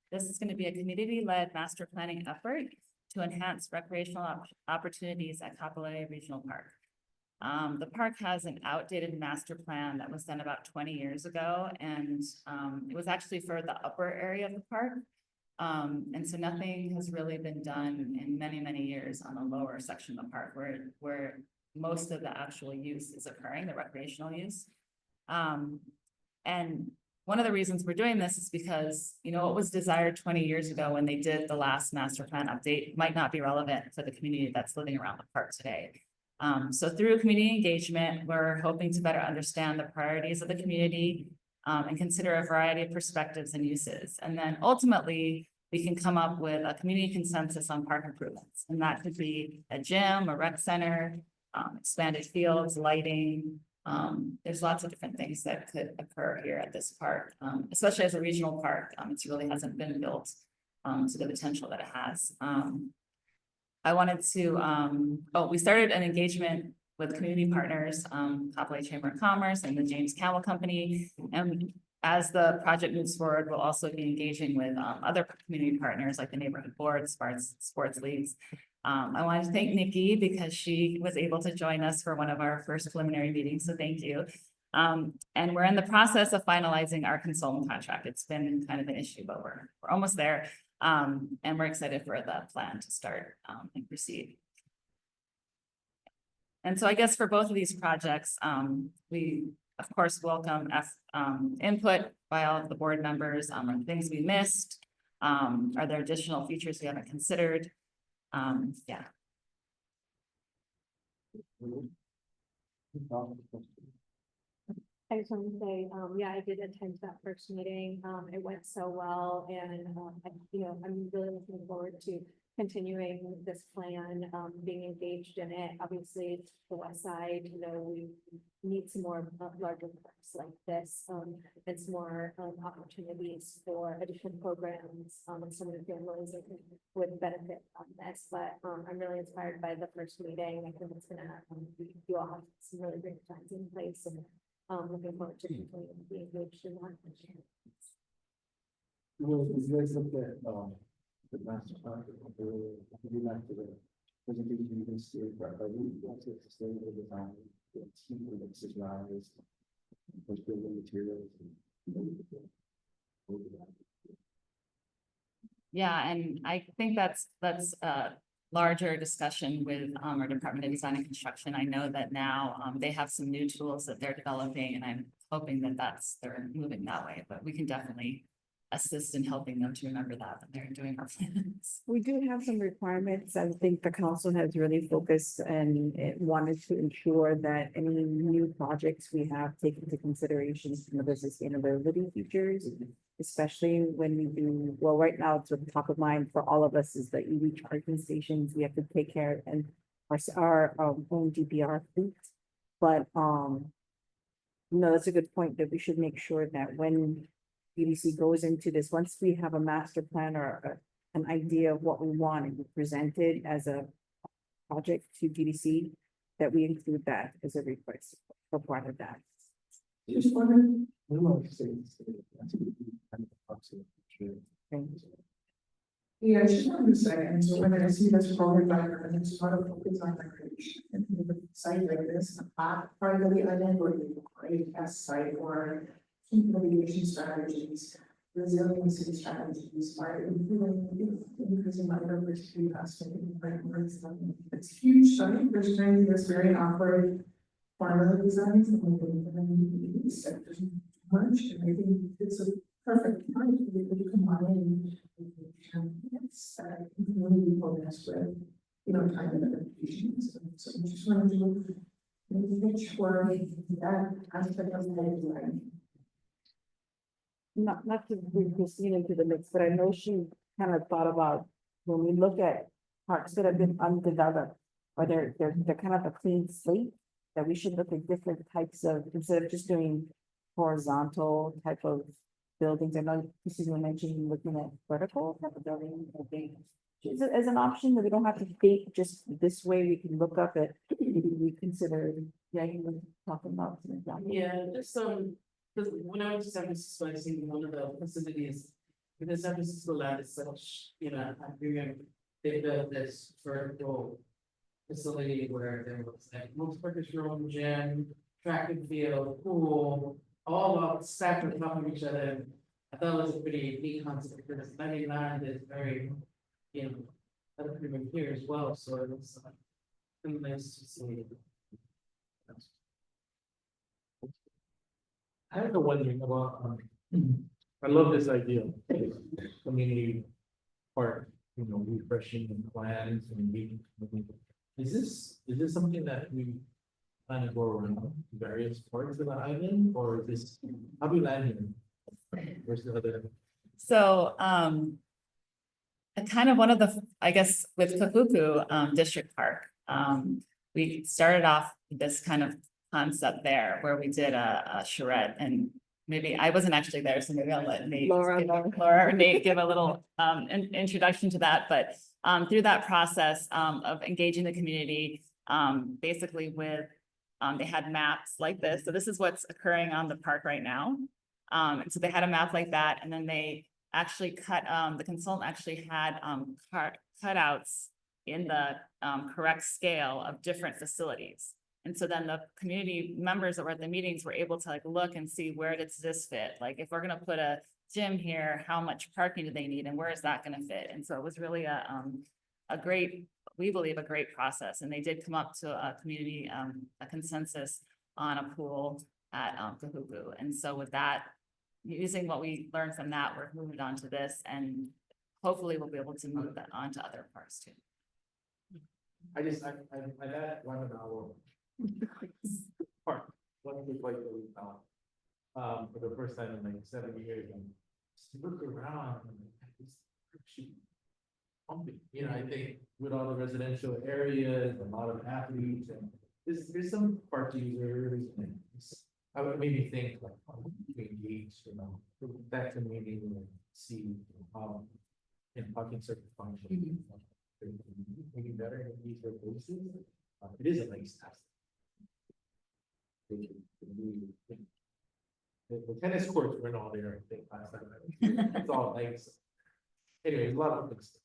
This is going to be a community-led master planning effort to enhance recreational opportunities at Kapolei Regional Park. The park has an outdated master plan that was done about 20 years ago, and it was actually for the upper area of the park. And so nothing has really been done in many, many years on the lower section of the park where most of the actual use is occurring, the recreational use. And one of the reasons we're doing this is because, you know, what was desired 20 years ago when they did the last master plan update might not be relevant for the community that's living around the park today. So through community engagement, we're hoping to better understand the priorities of the community and consider a variety of perspectives and uses. And then ultimately, we can come up with a community consensus on park improvements. And that could be a gym, a rec center, expanded fields, lighting. There's lots of different things that could occur here at this park, especially as a regional park. It really hasn't been built to the potential that it has. I wanted to, we started an engagement with community partners, Kapolei Chamber of Commerce and the James Campbell Company. And as the project moves forward, we'll also be engaging with other community partners like the neighborhood boards, sports leagues. I want to thank Nikki because she was able to join us for one of our first preliminary meetings, so thank you. And we're in the process of finalizing our consultant contract. It's been kind of an issue, but we're almost there. And we're excited for the plan to start and proceed. And so I guess for both of these projects, we of course welcome input by all of the board members on things we missed. Are there additional features we haven't considered? Yeah. I just want to say, yeah, I did attend that first meeting. It went so well and, I'm really looking forward to continuing this plan, being engaged in it. Obviously, the west side, we need some more larger parks like this, and some more opportunities for additional programs, and some of the families that would benefit from this. But I'm really inspired by the first meeting. I think it's gonna, you all have some really great plans in place, and looking forward to continuing to be engaged in that. Well, you guys looked at, the master plan, we like to the presentation you can see, but I really want to sustainable design, the team that supplies, those building materials. Yeah, and I think that's a larger discussion with our Department of Design and Construction. I know that now they have some new tools that they're developing, and I'm hoping that they're moving that way, but we can definitely assist in helping them to remember that when they're doing our plans. We do have some requirements. I think the council has really focused and it wanted to ensure that any new projects we have take into consideration some of the sustainability features, especially when we do, well, right now it's at the top of mind for all of us is the EV charging stations. We have to take care and our own DPR fleet. But, that's a good point that we should make sure that when EDC goes into this, once we have a master plan or an idea of what we want and we present it as a project to GDC, that we include that as a request for part of that. Just wondering, yeah, I just wanted to say, and so when I see this program diagram, and it's a lot of focus on recreation, and with a site like this, part of the island would be great as site or mitigation strategies, resiliency strategies, by increasing biodiversity, it's huge site, there's trying to this very awkward farmer designs, and there's much, and I think it's a perfect time to be able to combine. It's really focused with, kind of adaptations. So I just wanted to make sure that aspect of the design. Not to bring Christine into the mix, but I know she kind of thought about when we look at parks that have been undeveloped, or they're kind of a clean slate, that we should look at different types of, instead of just doing horizontal type of buildings. I know Christine mentioned looking at vertical type of building, I think, as an option that we don't have to think just this way. We can look up at, we consider, you were talking about. Some examples. Yeah, just because when I was to San Francisco, I seen one of the facilities, because San Francisco land is such, they built this vertical facility where there was like multi-purpose room, gym, track and field, pool, all up stacked on top of each other. I thought it was a pretty neat concept because 99 is very, that's pretty much here as well, so it was really nice to see. I have a wondering about, I love this idea of community park, refreshing and plans and meeting. Is this something that we plan to go around various parts of the island, or is this, how do we land here? Where's the other? So, kind of one of the, I guess, with Kafuku District Park, we started off this kind of concept there where we did a charrette, and maybe I wasn't actually there, so maybe I'll let Nate, Laura or Nate give a little introduction to that. But through that process of engaging the community, basically with they had maps like this. So this is what's occurring on the park right now. And so they had a map like that, and then they actually the consultant actually had cutouts in the correct scale of different facilities. And so then the community members that were at the meetings were able to like look and see where does this fit? Like if we're gonna put a gym here, how much parking do they need and where is that gonna fit? And so it was really a great, we believe a great process. And they did come up to a community, a consensus on a pool at Kahuku. And so with that, using what we learned from that, we're moving on to this and hopefully we'll be able to move that on to other parks too. I had one of our park, one big white that we found, for the first time in like 7 years, and just look around, and it's actually pumping, you know, I think with all the residential areas, a lot of athletes, and there's some park users, and I would maybe think like, oh, we engage, you know, that community and see how, you know, how can certain function. Maybe better in these places. It is a nice test. The tennis courts weren't all there, I think, last time. It's all nice. Anyway, a lot of things.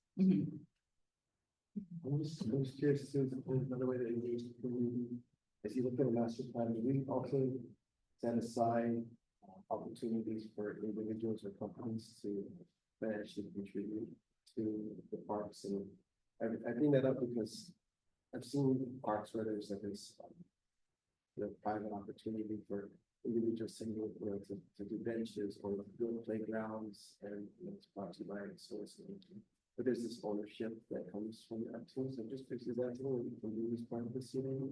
I'm just curious too, there's another way to engage the community. As you look at the master plan, we also set aside opportunities for individuals or companies to financially contribute to the parks. And I bring that up because I've seen parks where there's like this, private opportunity for individuals single, to do benches or build playgrounds, and it's brought to you by a source. But there's this ownership that comes from that too. So just is that something we can do as part of the city?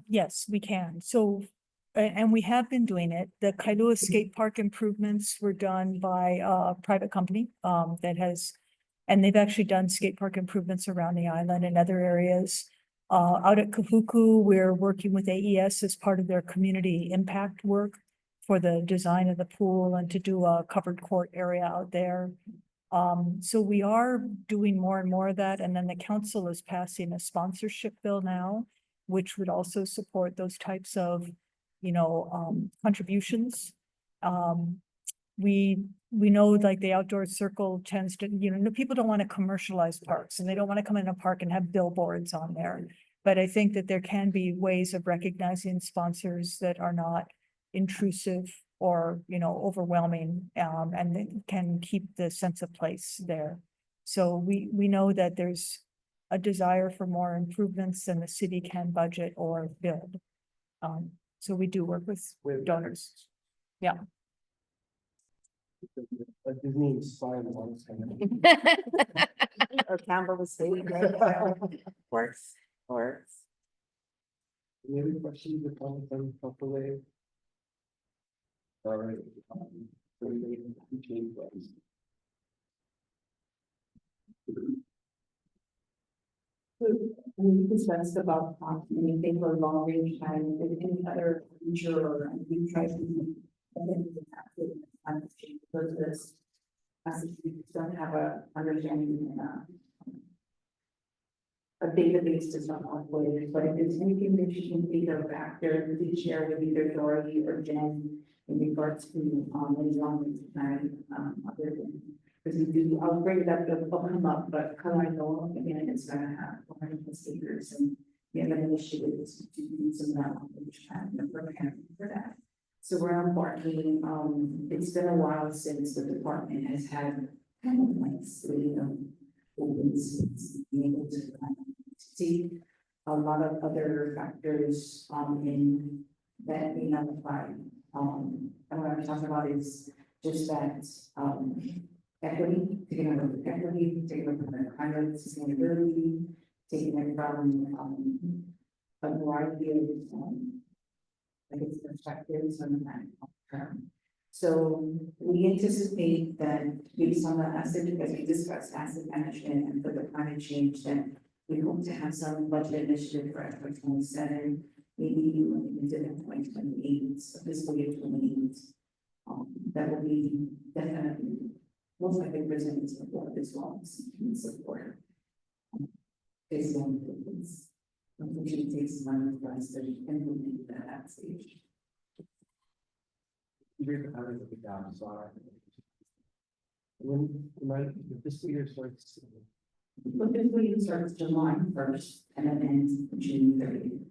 Yes, we can. So, and we have been doing it. The Kailua Skate Park improvements were done by a private company, that has, and they've actually done skate park improvements around the island and other areas. Out at Kahuku, we're working with AES as part of their community impact work for the design of the pool and to do a covered court area out there. So we are doing more and more of that. And then the council is passing a sponsorship bill now, which would also support those types of, contributions. We know like the outdoor circle tends to, people don't want to commercialize parks and they don't want to come in a park and have billboards on there. But I think that there can be ways of recognizing sponsors that are not intrusive or, overwhelming, and that can keep the sense of place there. So we know that there's a desire for more improvements than the city can budget or build. So we do work with donors. Yeah. Disney inspired one time. Or Campbell was saying, works. Any other questions or comments on properly? All right. So we made a change, please. We discussed about anything for long range time, if any other feature or we try to. Because this, as we don't have a understanding, a database does not operate, but if there's anything that you can think of after, please share with either Dory or Jen in regards to, the long range plan, other than. Because we do, I'll bring it up, it'll come up, but I know, again, it's gonna have 100 speakers and we have an initiative to do some of that on each time, and we're preparing for that. So we're embarking, it's been a while since the department has had kind of like open seats, being able to see a lot of other factors, in that may not apply. And what I'm talking about is just that, equity, taking a look at equity, taking a look at kind of sustainability, taking it from, a variety of, like its perspectives on that term. So we anticipate that based on the asset, as we discussed asset management and for the climate change, that we hope to have some budget initiative for FY 27, maybe even into 2028, fiscal year 28. That will be definitely most likely presented to the board as well as support. Based on things. Unfortunately, it takes time for us to implement that at stage. Here's how the downs are. When the fiscal year starts The fiscal year starts July 1st and then ends June 30th.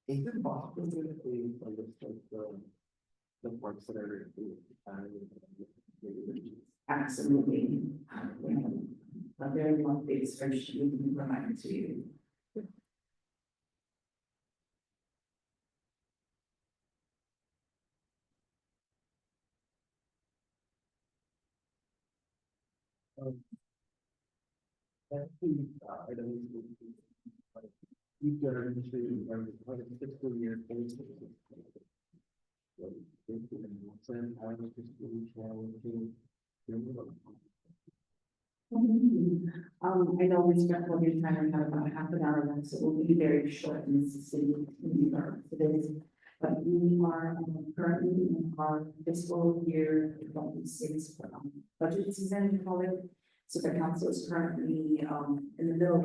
Is it possible to include a list of the parks that are Absolutely. We have a very long base spreadsheet we can provide to you. fiscal year. I know we spent all your time and have about half an hour left, so it will be very short in this city, in regard to this. But we are currently in our fiscal year 26 budget season, we call it. So the council is currently in the middle of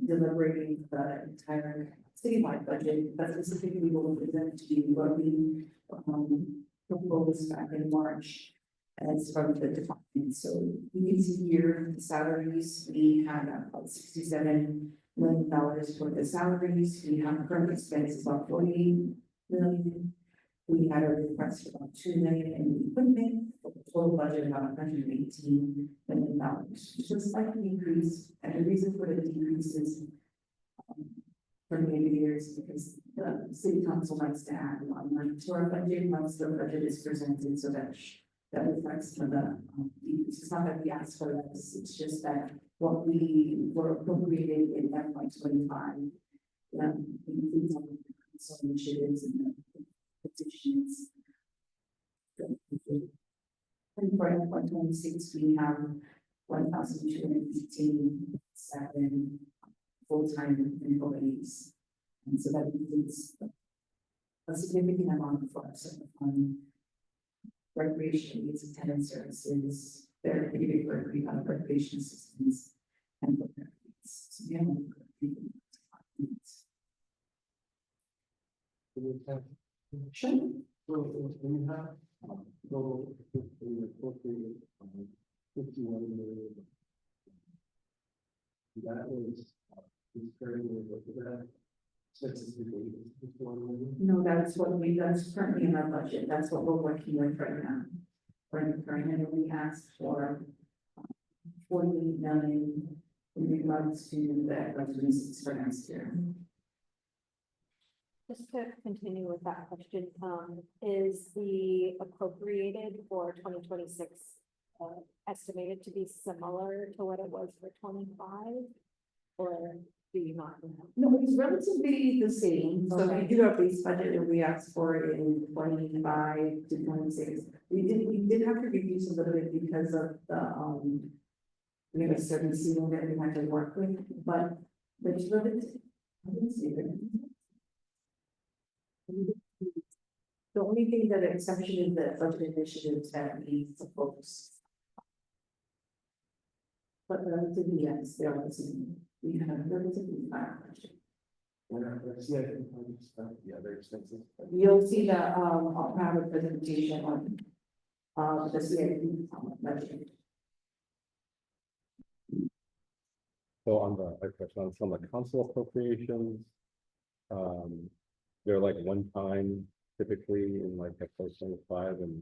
deliberating the entire citywide budget, but specifically what we present to you, what we proposed back in March as part of the department. So you can see here the salaries, we had about $67 million for the salaries. We have current expenses about 48 million. We had a request for about 2 million in equipment, for the total budget about $118 million, which was slightly increased. And the reason for the decrease is from the years because the city council likes to add a lot of money to our budget once the budget is presented, so that reflects some of the decrease. It's not that we asked for this, it's just that what we were appropriated in FY25 includes all the council initiatives and the petitions. And for FY26, we have 1,257 full-time employees. And so that includes a significant amount for us on recreation needs, attendance services, therapeutic recreation systems, and program needs. So we have needs. Sure. We have total 51 million. That was No, that's currently in our budget. That's what we're working with right now. Right now, we asked for 48 million in regards to that budget for next year. Just to continue with that question, is the appropriated for 2026 estimated to be similar to what it was for 25? Or do you not know? No, it's relatively the same. So we do our base budget and we asked for it in 25 to 26. We did have to reduce a little bit because of the we have a certain ceiling that we had to work with, but it's relative. I didn't see it. The only thing that exception is the budget initiatives that we propose. But relatively, yes, they are the same. We have a relatively high budget. Yeah, very expensive. You'll see the I'll have a presentation on the CIP budget. So on the council appropriations, they're like one time typically in like FY25 and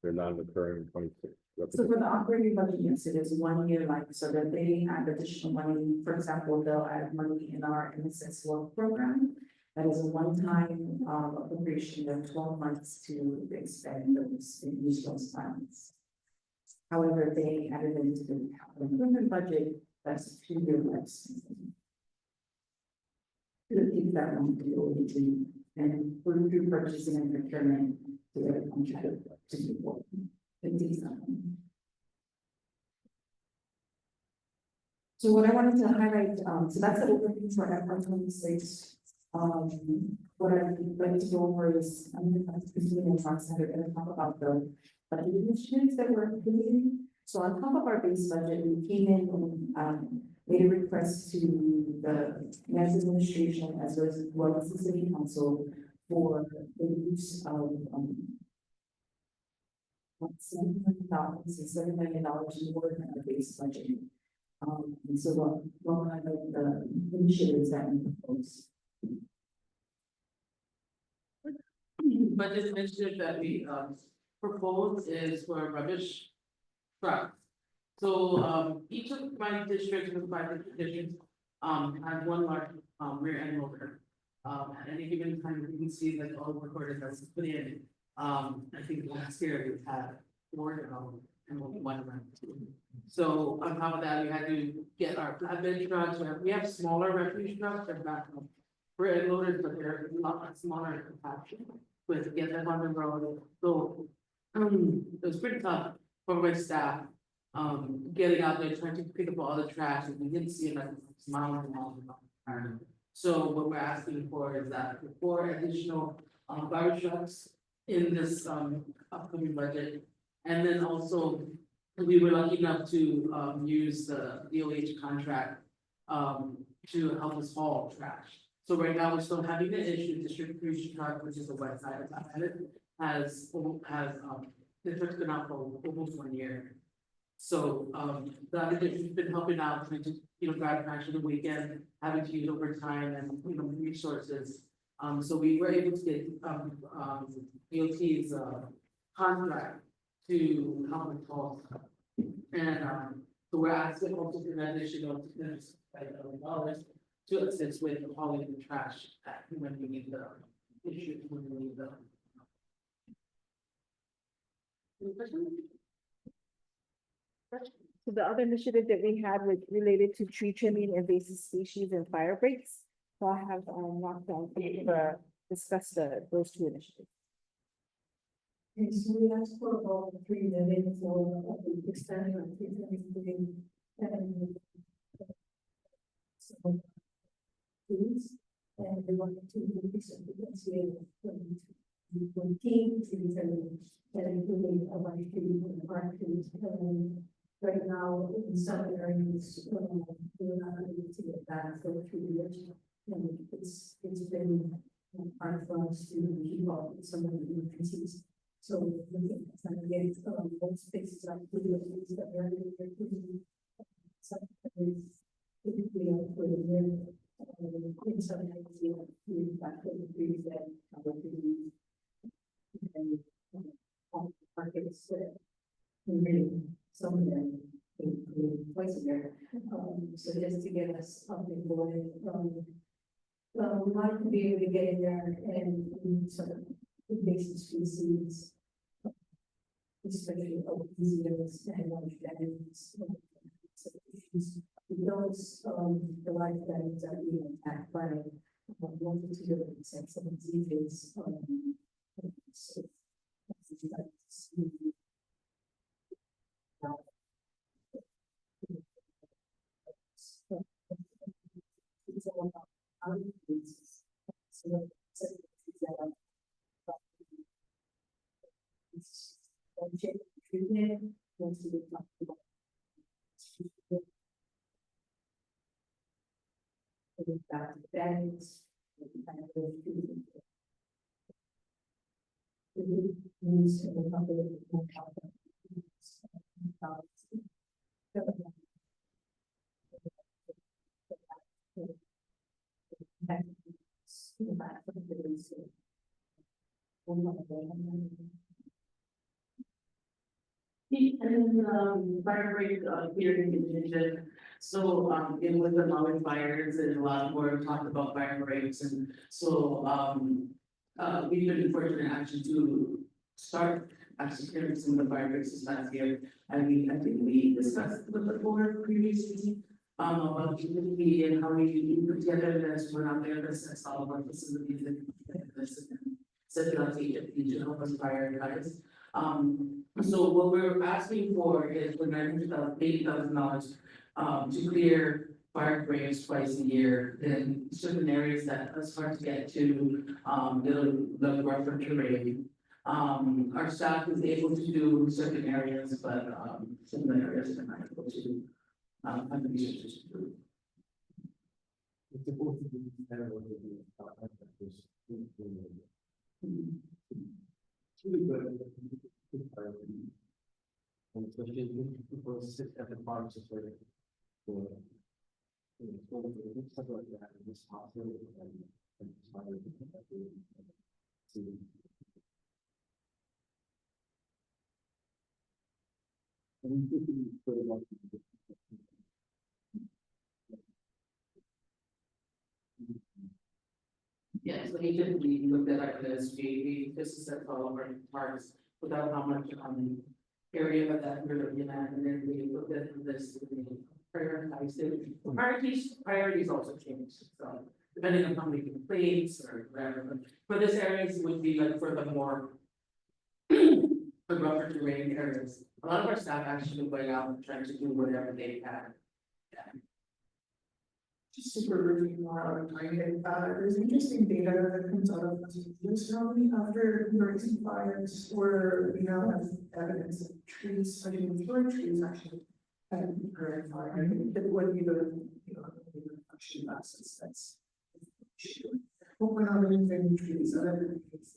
they're non-recurring in 26. So for the operating budget, yes, it is 1 year, like, so that they add additional money. For example, they'll add money in our MSS work program. That is a one-time appropriation of 12 months to expend those and use those funds. However, they added into the capital improvement budget, that's 2 year less. To keep that one to go into and through purchasing and procurement to their contract to people. So what I wanted to highlight, so that's the overview for FY26. What I'd like to go over is, I'm going to ask Christine and Roxanne are going to talk about the budget initiatives that we're doing. So on top of our base budget, we came in and made a request to the mayor's administration as well as the city council for the use of $7 million more than our base budget. And so what kind of the initiatives that we propose? But this initiative that we propose is for a rubbish truck. So each of my districts, the 5 districts, has one large rear end loader. At any given time, you can see that all the recorded that's put in. I think last year we had 4 and one around 2. So on top of that, we had to get our flatbed trucks. We have smaller refuse trucks, they're back rear end loaders, but they're a lot smaller in comparison with get them on the road. So it was pretty tough for my staff, getting out there, trying to pick up all the trash, and we didn't see it like miles and miles and miles. So what we're asking for is that 4 additional garbage trucks in this upcoming budget. And then also, we were lucky enough to use the DOH contract to help us haul trash. So right now, we're still having the issue, distribution truck, which is the west side of that, has the truck's been out for almost 1 year. So the other district's been helping out, trying to, grab trash on the weekend, having to use overtime and, resources. So we were able to get DOT's contract to help with haul. And so we're asking also for an additional $5 million to assist with hauling the trash when we need the issue, when we need the. Any questions? So the other initiative that we had was related to tree trimming, invasive species and fire breaks. So I have marked down to discuss those 2 initiatives. Okay, so we asked for about 3 million for the extension of 3 and so please, and we wanted to increase the frequency from 14 to 7, and including a bunch of people in the park. Right now, in some areas, we're not able to get that for 3 years. And it's been hard for us to keep up with some of the emergencies. So we think it's going to get those spaces up to the things that are really some areas typically for the year. In some areas, we back to the trees that and markets really some of them twice a year. So just to get us something going, we want to be able to get in there and some invasive species, especially open and large gardens. Those the life that are being attacked by multitude of insects and diseases. So, And fire break here in the division. So it was the knowledge fires and a lot more talked about fire breaks, and so we've been fortunate actually to start experiencing the fire breaks this last year. I think we discussed with the board previously about community and how we put together this. We're not there to assess all of our facilities and this and set it up to help us prioritize. So what we're asking for is for $80,000 to clear fire breaks twice a year in certain areas that it's hard to get to, the rougher terrain. Our staff is able to do certain areas, but some of the areas they're not able to have the resources to do. It's supposed to be kind of what we do. It's really good. those at the parks is for. Stuff like that, in this hospital, and it's my- to- And we can put it up. Yeah, so he did, we looked at like this, we just set all of our parks without how much area that we're looking at, and then we looked at this, we prioritized it. Priorities also changed, so depending on how many complaints or whatever, but for this areas would be like for the more the rougher terrain areas. A lot of our staff actually going out and trying to do whatever they can. Just super briefly more on target, there's interesting data that comes out of this county after emergency fires where we now have evidence of trees, starting to trees actually. And current fire, that would be the, actually that's. But we're not really any trees, other than trees.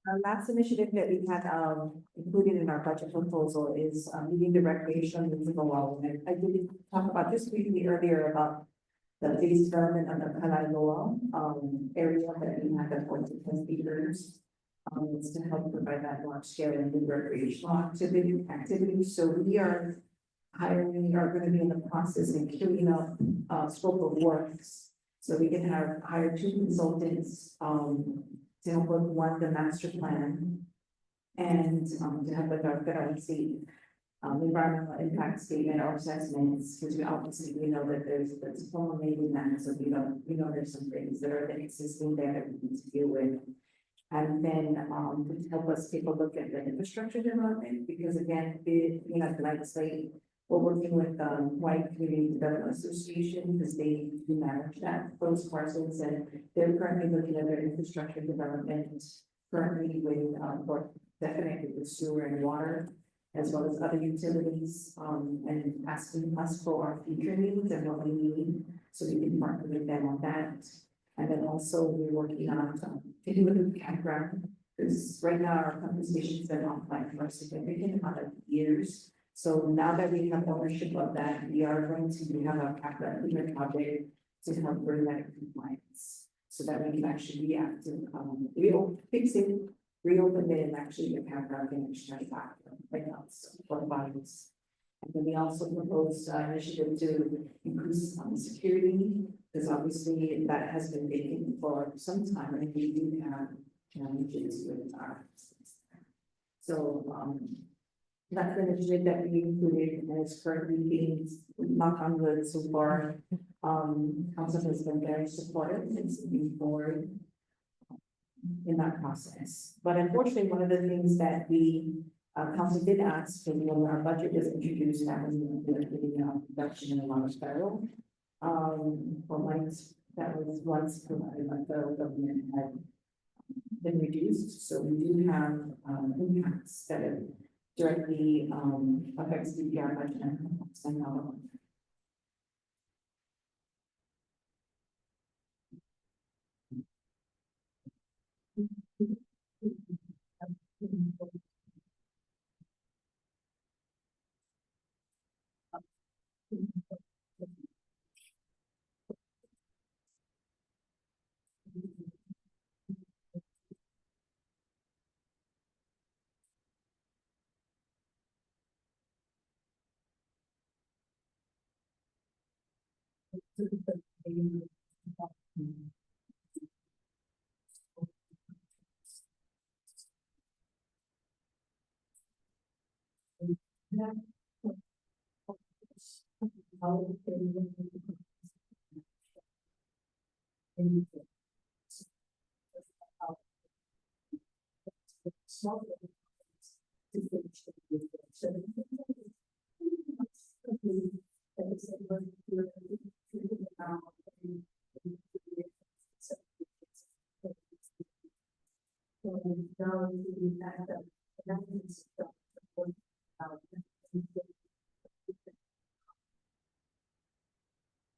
Our last initiative that we had, included in our budget proposal is, leading the recreation musical wall. And I did talk about just briefly earlier about the phase development of the Kalailoa, area that we have at 10 acres. It's to help provide that large scale and new recreational activity. So we are going to be in the process of queuing up, scope of works. So we can hire 2 consultants, to help with one, the master plan. And, to help with our federal and state, environmental impact statement or assessments, because we know that there's a formal naming that, so we know there's some things that are existing there that we need to deal with. And then, to help us take a look at the infrastructure development, because again, like state, we're working with, White Community Development Association, because they do manage those parcels, and they're currently looking at their infrastructure development, currently with, definitely with sewer and water, as well as other utilities, and asking us for our future needs and what we need, so we can partner with them on that. And then also we're working on, taking a look at the campground, because right now our pump station's been offline for a significant amount of years. So now that we have ownership of that, we are going to have a capital improvement project to help bring that in compliance. So that we can actually react to, fix it, reopen it, and actually the campground can actually back right now, so for the bodies. And then we also proposed initiative to increase security, because obviously that has been vacant for some time, and we do have challenges with our. So, that's the initiative that we included, and it's currently being knocked on wood so far. Council has been very supportive and moving forward in that process. But unfortunately, one of the things that we, council did ask, and when our budget was introduced, that was the reduction in a lot of federal. For months, that was once provided by federal government had been reduced, so we do have, impacts that have directly affects the DPR budget and how.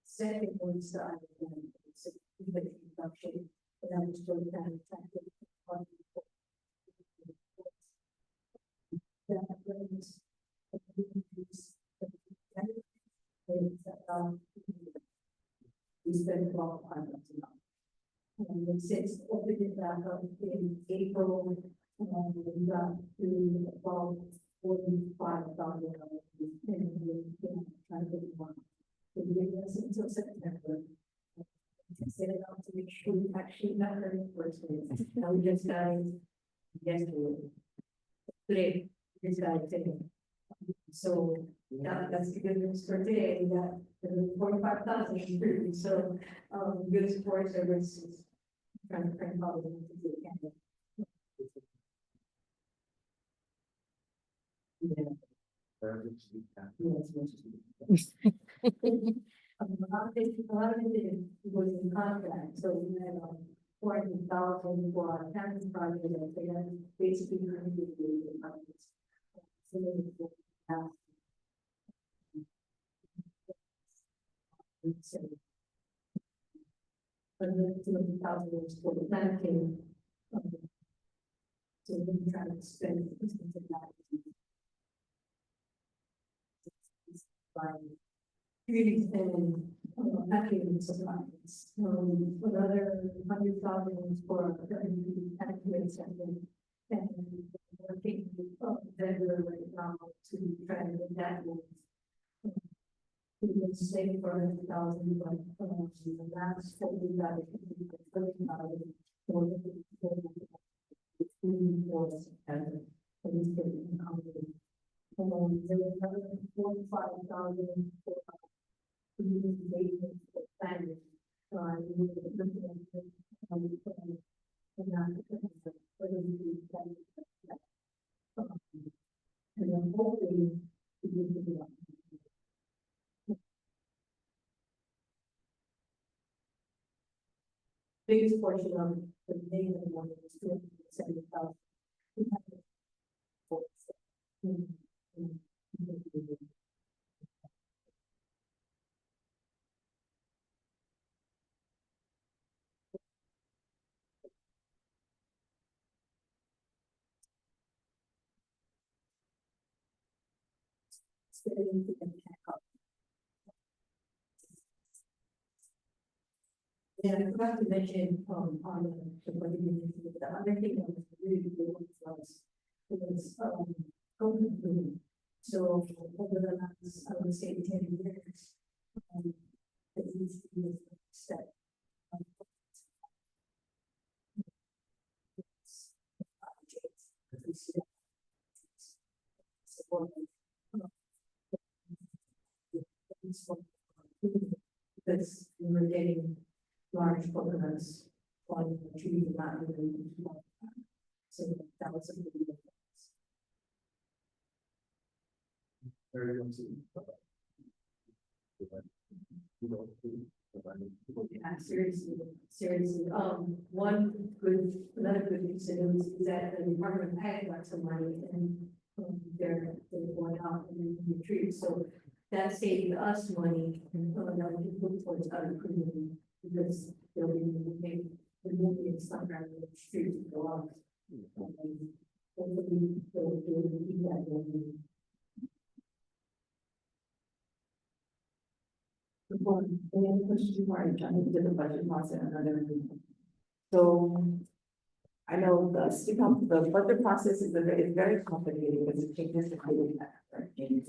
Second, we started introduction, but then just really kind of tactic. That brings the communities, the things that, we spend a lot of time on. And since opening that up in April, we got to about 45,000. And we trying to get one. The year until September. Set it up to make sure we actually not hurting first place. Now we just got it yesterday. Today, we just got it today. So, yeah, that's the good news for today, we got the 45,000. So, good support services. Trying to crank out the can. Yeah. Yes, a lot of it was in contract, so we had 400,000 for our campus project, and they had basically created the projects. So they would have. But then 200,000 was for the planting. So we try to spend that. Really, packing supplies, another 100,000 for activities and working vendor right now to try to get that. We can save for 100,000, but the last what we got is 30,000 for September. And there was another 45,000 for community engagement for planning. And then hopefully we can do that. Biggest portion of the name of the one is 270,000. Yeah, I forgot to mention, on the budget meeting, the other thing that was really good was, home improvement. So over the last, I would say 10 years, at least we have step. Because we were getting large programs on treating that really. So that was a really good. Yeah, seriously, another good news is that the Department of Ag got some money and they're going out and retreat, so that saved us money and that we can put towards other community because they'll be removing some kind of streets to go out. Hopefully they'll keep that going. Any other questions before I jump into the budget process another meeting? So I know the budget process is very complicated because it changes the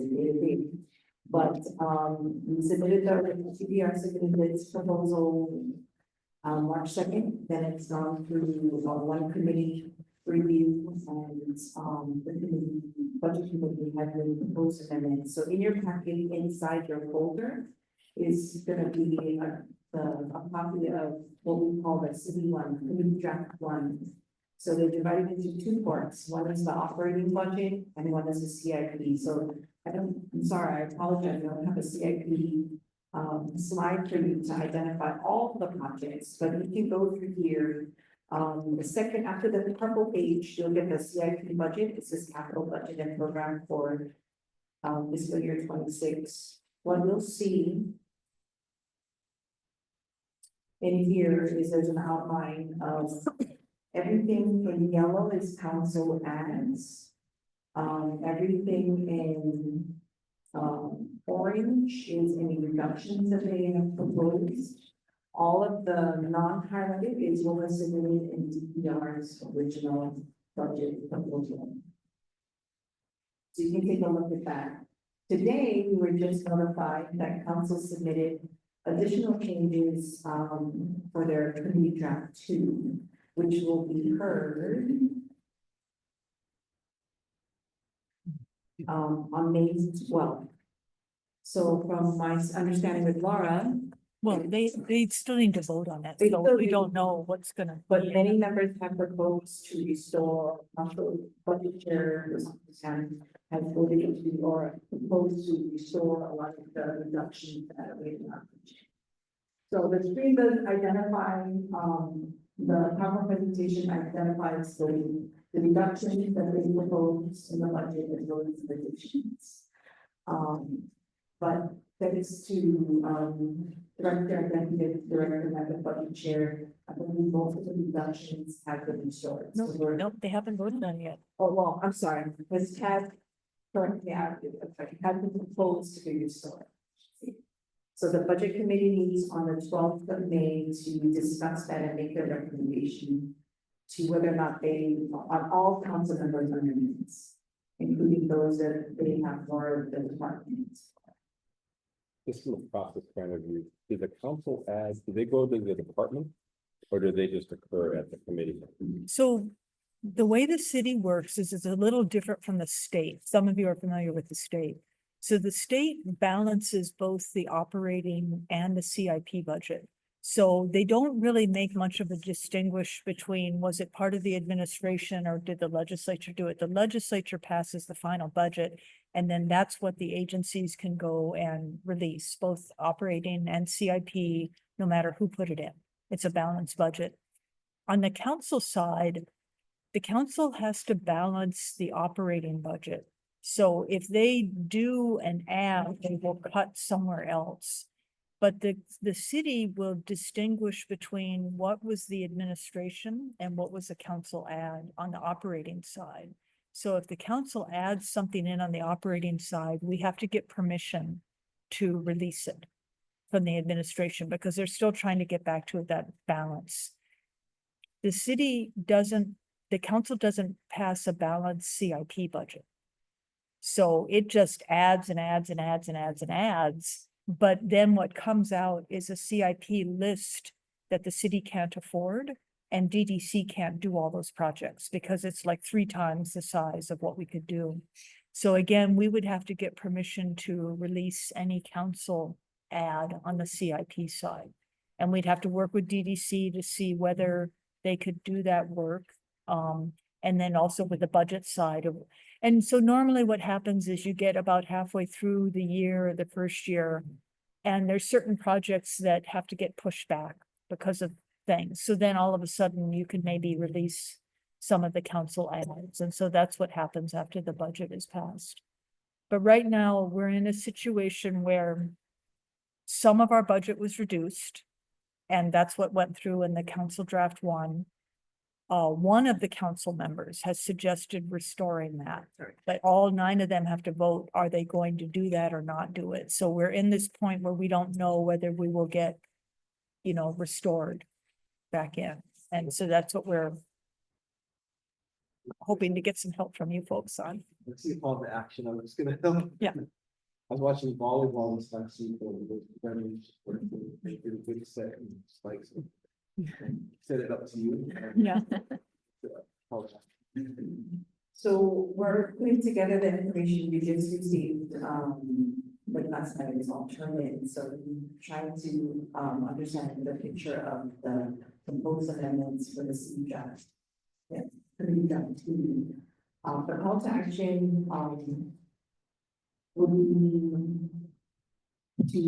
daily. But we submitted the CBR submitted its proposal March 2nd, then it's gone through one committee review and the committee budget committee had been proposed amendments. So in your packet inside your folder is going to be a copy of what we call the CD1, committee draft 1. So they're divided into two parts. One is the operating budget and one is the CIP. So I'm sorry, I apologize. I don't have a CIP slide for you to identify all the projects, but if you go through here, the second after the purple page, you'll get the CIP budget. It says capital budget and program for fiscal year 26. What you'll see in here is there's an outline of everything in yellow is council ads. Everything in, orange is any reductions that they have proposed. All of the non-highlighted is what was submitted in DPR's original budget proposal. So you can take a look at that. Today, we were just notified that council submitted additional changes, for their committee draft 2, which will be heard on May 12th. So from my understanding with Laura, Well, they still need to vote on that, They so still we do. don't know what's gonna. but be in many it. members have proposed to restore, budget chair, and has voted to or proposed to restore a lot of the reductions that we have. So the screen does identify, the PowerPoint presentation identifies the reductions that they proposed in the budget as well as the additions. But that is to, director, executive director, and the budget chair, I believe both of the reductions have been restored. No, So we're, no, they haven't voted on it yet. oh, well, I'm sorry, this has currently has been proposed to be restored. So the budget committee meets on the 12th of May to discuss that and make their recommendation to whether or not they, on all council members amendments, including those that they have for the departments. Just from a process point of view, do the council ads, do they go to the department? Or do they just occur at the committee? So the way the city works is it's a little different from the state. Some of you are familiar with the state. So the state balances both the operating and the CIP budget. So they don't really make much of a distinguish between, was it part of the administration or did the legislature do it? The legislature passes the final budget, and then that's what the agencies can go and release, both operating and CIP, no matter who put it in. It's a balanced budget. On the council side, the council has to balance the operating budget. So if they do an ad, they will cut somewhere else. But the city will distinguish between what was the administration and what was the council ad on the operating side. So if the council adds something in on the operating side, we have to get permission to release it from the administration because they're still trying to get back to that balance. The council doesn't pass a balanced CIP budget. So it just adds and adds and adds and adds and adds. But then what comes out is a CIP list that the city can't afford, and DDC can't do all those projects because it's like 3 times the size of what we could do. So again, we would have to get permission to release any council ad on the CIP side. And we'd have to work with DDC to see whether they could do that work. And then also with the budget side of, and so normally what happens is you get about halfway through the year, the first year, and there's certain projects that have to get pushed back because of things. So then all of a sudden you can maybe release some of the council items. And so that's what happens after the budget is passed. But right now we're in a situation where some of our budget was reduced, and that's what went through in the council draft 1. One of the council members has suggested restoring that, but all 9 of them have to vote. Are they going to do that or not do it? So we're in this point where we don't know whether we will get, restored back in. And so that's what we're hoping to get some help from you folks on. Let's see call to action. I'm just gonna. Yeah. I was watching volleyball this last week. Big set and spikes. Set it up to you. Yeah. So we're putting together the information we just received, like last night is all turned in, so we're trying to, understand the picture of the proposed amendments for the city draft. Yeah, for the draft 2. The call to action, would be to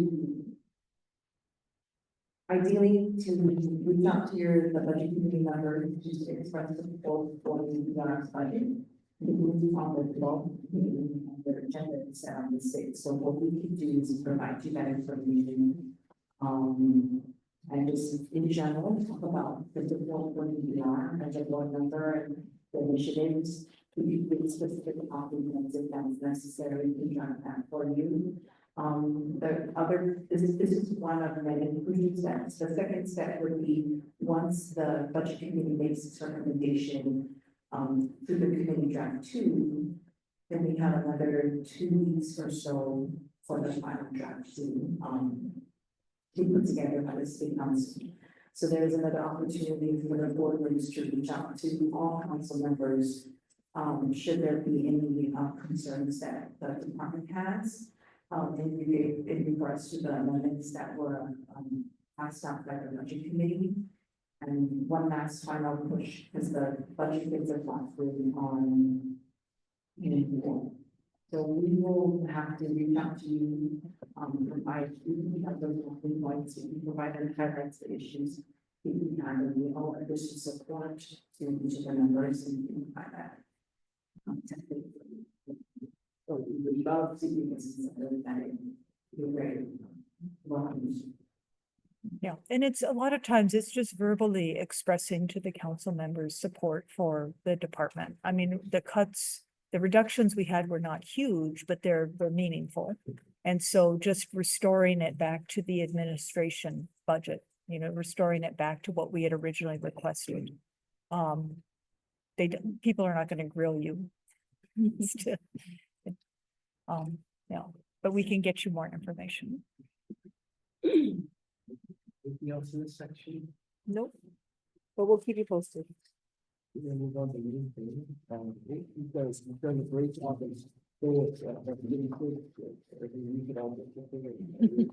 ideally to reach out to the budget committee members to express support for the budget. We will on the 12th meeting on their agenda to set on the 6th. So what we could do is provide you that information and just in general, talk about the difficult when we are as a board member and the initiatives to be really specific about the things if that's necessary to drive that for you. The other, this is one of the many steps. The second step would be, once the budget committee makes its recommendation, through the committee draft two, then we have another 2 weeks or so for the final draft to be put together by the state council. So there is another opportunity for the board members to reach out to all council members, should there be any concerns that the department has, in regards to the amendments that were passed out by the budget committee. And one last final push, because the budget bids are not through on June. So we will have to reach out to you, provide, we have those talking points, we can provide and highlights the issues. We can have any all additional support to each of the members and we can provide that. So we would love to do this in that. You're very welcome. Yeah, and it's a lot of times it's just verbally expressing to the council members support for the department. I mean, the cuts, the reductions we had were not huge, but they're meaningful. And so just restoring it back to the administration budget, you know, restoring it back to what we had originally requested. People are not going to grill you. Yeah, but we can get you more information. Anything else in this section? Nope. But we'll keep you posted. We're gonna move on to meeting thing. You guys, you've done a great job. Really quick. Everything we could all get.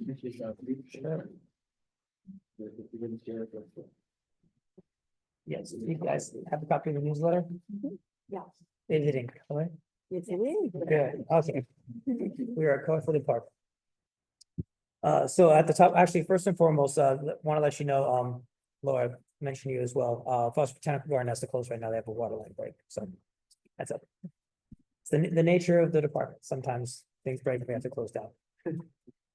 Appreciate that. Sure. You're gonna share it with us. Yes, you guys have a copy of the newsletter? Yeah. It didn't, right? Yes, it is. Good, okay. We are code for the park. So at the top, actually, first and foremost, want to let you know, Laura mentioned you as well, Foster Botanical Garden has to close right now, they have a water line break, so that's up. It's the nature of the department, sometimes things break, and we have to close down.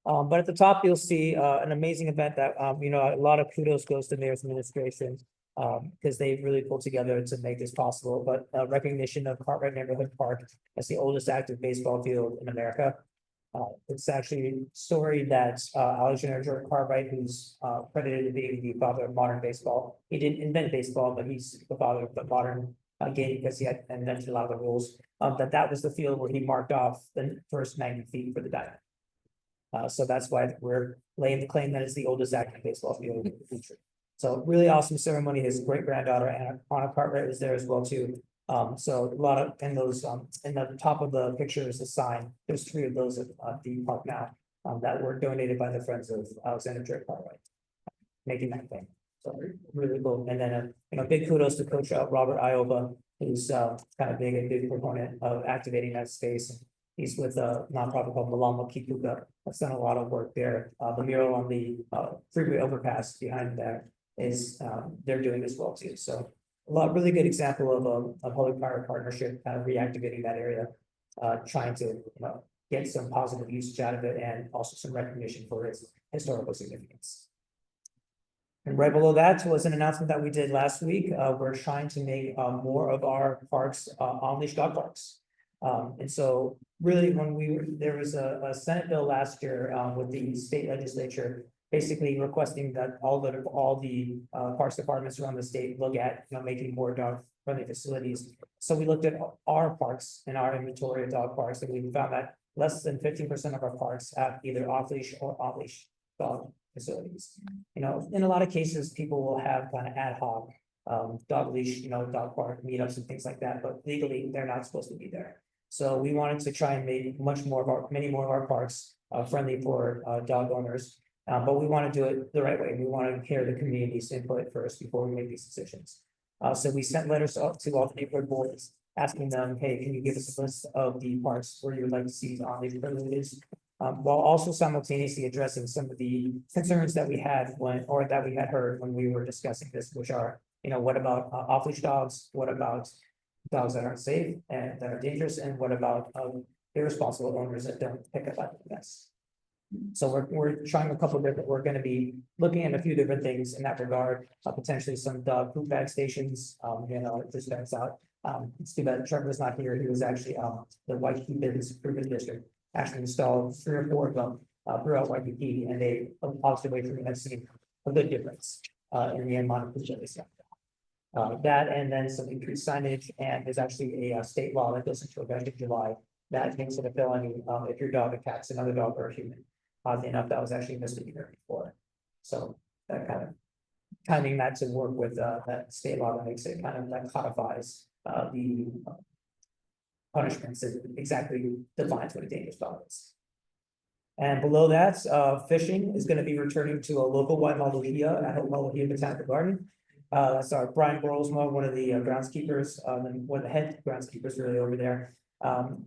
But at the top, you'll see, an amazing event that, you know, a lot of kudos goes to mayor's administration, because they really pulled together to make this possible, but recognition of Cartwright Neighborhood Park as the oldest active baseball field in America. It's actually a story that Alexander Jordan Cartwright, who's credited to being the father of modern baseball. He didn't invent baseball, but he's the father of the modern game because he had invented a lot of the rules. That was the field where he marked off the first 90 feet for the diamond. So that's why we're laying the claim that it's the oldest active baseball field in the country. So really awesome ceremony. His great granddaughter Anna Cartwright was there as well too. So a lot of, in those, in the top of the picture is a sign. There's 3 of those at the park now, that were donated by the friends of Alexander J. Cartwright, making that thing. So really cool. And then, you know, big kudos to Coach Robert Ioba, who's kind of being a big proponent of activating that space. He's with a nonprofit called Malama Kikuka. That's done a lot of work there. The mural on the freeway overpass behind there is they're doing as well too. So a lot really good example of a public-private partnership kind of reactivating that area, trying to, you know, get some positive usage out of it and also some recognition for its historical significance. And right below that was an announcement that we did last week. We're trying to make more of our parks on-leash dog parks. And so really when there was a Senate bill last year with the state legislature basically requesting that all the parks departments around the state look at, you know, making more dog friendly facilities. So we looked at our parks and our inventory of dog parks, and we found that less than 15% of our parks have either off-leash or on-leash dog facilities. You know, in a lot of cases, people will have kind of ad hoc dog leash, you know, dog park meetups and things like that, but legally they're not supposed to be there. So we wanted to try and make many more of our parks friendly for dog owners. But we want to do it the right way. We want to hear the community's input first before we make these decisions. So we sent letters to all the neighborhood boards asking them, hey, can you give us a list of the parks where you would like to see on-leash privileges? While also simultaneously addressing some of the concerns that we had that we had heard when we were discussing this, which are, you know, what about off-leash dogs? What about dogs that aren't safe and that are dangerous? And what about irresponsible owners that don't pick up on the mess? So we're trying a couple of different, we're gonna be looking at a few different things in that regard, potentially some dog poop bag stations, it just starts out. It's too bad Trevor's not here. He was actually, the Waikiki Business Improvement District actually installed 3 or 4 of them, throughout Waikiki, and they obviously have seen a good difference, in the amount of pollution they see. That and then some increased signage, and there's actually a state law that goes into effect in July that makes it a felony, if your dog attacks another dog or a human. Oddly enough, that was actually misdemeanor before. So that kind of timing that to work with, that state law that makes it kind of that codifies, the punishments and exactly defines what a dangerous dog is. And below that, fishing is gonna be returning to a local wide Maluhia at Maluhia Botanical Garden. That's our Brian Borlsma, one of the groundskeepers, and one of the head groundskeepers really over there.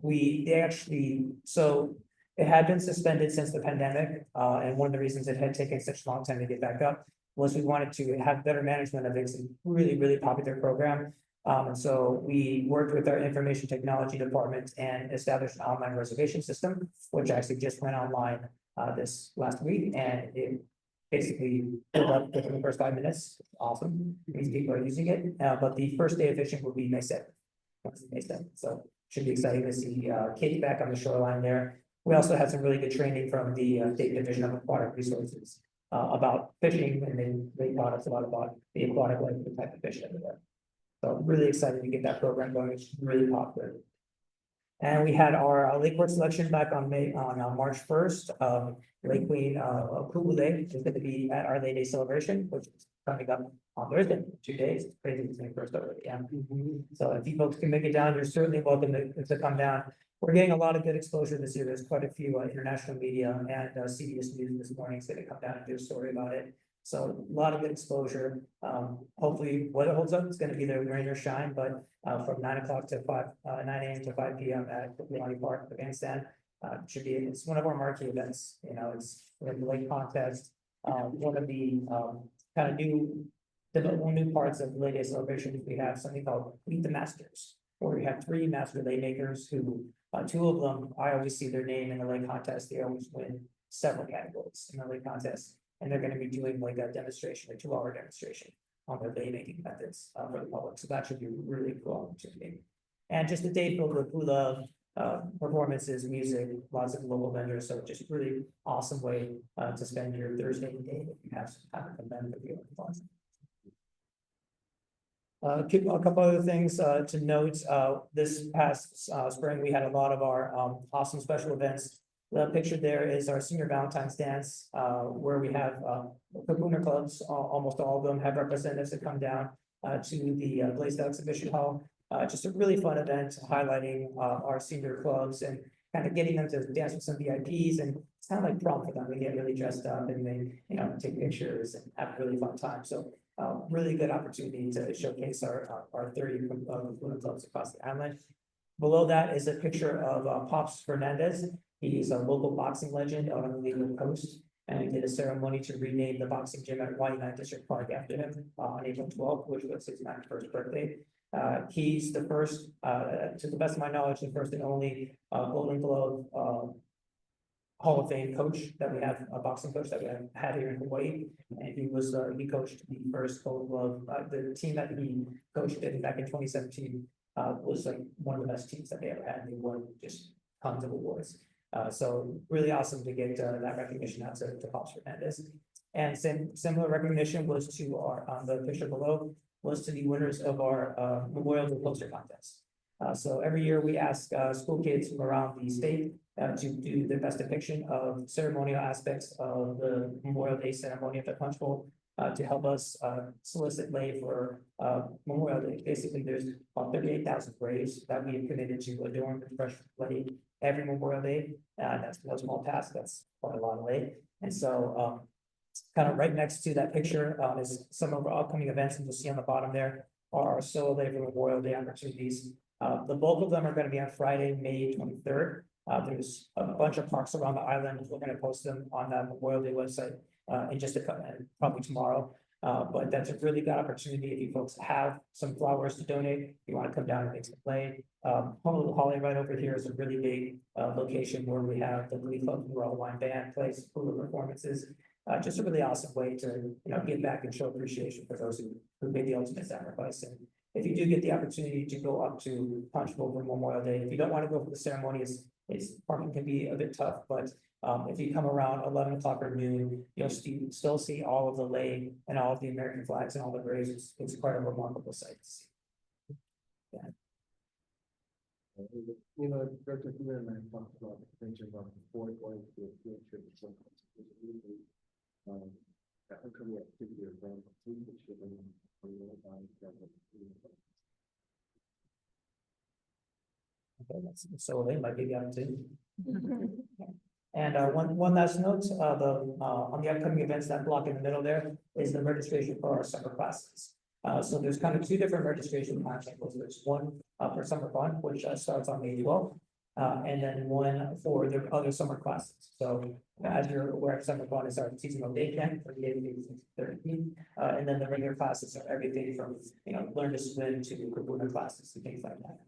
They actually, so it had been suspended since the pandemic, and one of the reasons it had taken such a long time to get back up was we wanted to have better management of it. It's a really, really popular program. And so we worked with our information technology department and established an online reservation system, which actually just went online this last week, and it basically filled up within the first 5 minutes. Awesome. These people are using it, but the first day of fishing will be May 7th. May 7th. So should be exciting to see Kate back on the shoreline there. We also had some really good training from the State Division of Aquatic Resources about fishing, and then they taught us a lot about the aquatic life, the type of fish that are there. So really excited to get that program going. It's really popular. And we had our Lake Port selection back on March 1st. Lake Queen Kubule is going to be at our Lay Day celebration, which is coming up on Thursday, 2 days. It's crazy, it's May 1st already. Yeah. So if you folks can make it down, you're certainly welcome to come down. We're getting a lot of good exposure this year. There's quite a few international media, and CBS News this morning is going to come down and do a story about it. So a lot of good exposure. Hopefully weather holds up. It's going to be the rain or shine, but from 9 o'clock to 9 a.m. to 5 p.m. at Kukulani Park, Afghanistan, should be, it's one of our marquee events. It's the lake contest. One of the kind of new parts of the Lay Day celebration is we have something called Meet the Masters, where we have 3 master lay makers who, 2 of them, I always see their name in the lake contest. They always win several categories in the lake contest. And they're going to be doing like a demonstration, a 2-hour demonstration on their lay making methods for the public. So that should be really cool opportunity. And just a day filled with love, performances, music, lots of local vendors. So just really awesome way to spend your Thursday day if you have some time to come down with you. A couple other things to note. This past spring, we had a lot of our awesome special events. The picture there is our senior Valentine's dance, where we have Kapuna clubs, almost all of them have representatives that come down to the Blaisdell Exhibition Hall. Just a really fun event highlighting our senior clubs and kind of getting them to dance with some VIPs, and it's kind of like prom for them. They get really dressed up and they, take pictures and have a really fun time. So really good opportunity to showcase our 30 Kapuna clubs across the island. Below that is a picture of Pops Fernandez. He's a local boxing legend out on the Legal Coast, and we did a ceremony to rename the boxing gym at Waianae District Park after him on April 12th, which was his 91st birthday. He's the first, to the best of my knowledge, the first and only Golden Glove Hall of Fame coach that we have, a boxing coach that we have had here in Hawaii. And he coached the first Golden Glove, the team that he coached back in 2017 was like one of the best teams that they ever had. They won just tons of awards. So really awesome to get that recognition out to Pops Fernandez. And similar recognition was to our, on the picture below, was to the winners of our Memorial Day poster contest. So every year we ask school kids from around the state to do the best depiction of ceremonial aspects of the Memorial Day ceremony at the Punch Bowl to help us solicit lay for Memorial Day. Basically, there's about 38,000 graves that we have committed to adorn with fresh lay every Memorial Day. That's no small task. That's quite a lot of lay. And so kind of right next to that picture is some of our upcoming events, and you'll see on the bottom there are our solo lay for Memorial Day opportunities. The bulk of them are going to be on Friday, May 23rd. There's a bunch of parks around the island. We're going to post them on that Memorial Day website in just a couple, probably tomorrow. But that's a really good opportunity if you folks have some flowers to donate, you want to come down and make some play. Honolulu Holly right over here is a really big location where we have the Glee Club Rural Wine Band plays hula performances. Just a really awesome way to, give back and show appreciation for those who made the ultimate sacrifice. And if you do get the opportunity to go up to Punchbowl for Memorial Day, if you don't want to go for the ceremony, it's parking can be a bit tough, but if you come around 11 o'clock or noon, you'll still see all of the lei and all of the American flags and all the graves. It's quite a remarkable sight to see. Director Huber and I talked about the potential of before going to a field trip. That upcoming activity of brand which Okay, so they might be the opportunity. And one last note, on the upcoming events, that block in the middle there is the registration for our summer classes. So there's kind of two different registration timetables. There's one for summer fun, which starts on May 12th. And then one for the other summer classes. So as you're aware, summer fun is our seasonal day camp for the 8th to 13th. And then the regular classes are everything from, learn to swim to Kapuna classes and things like that.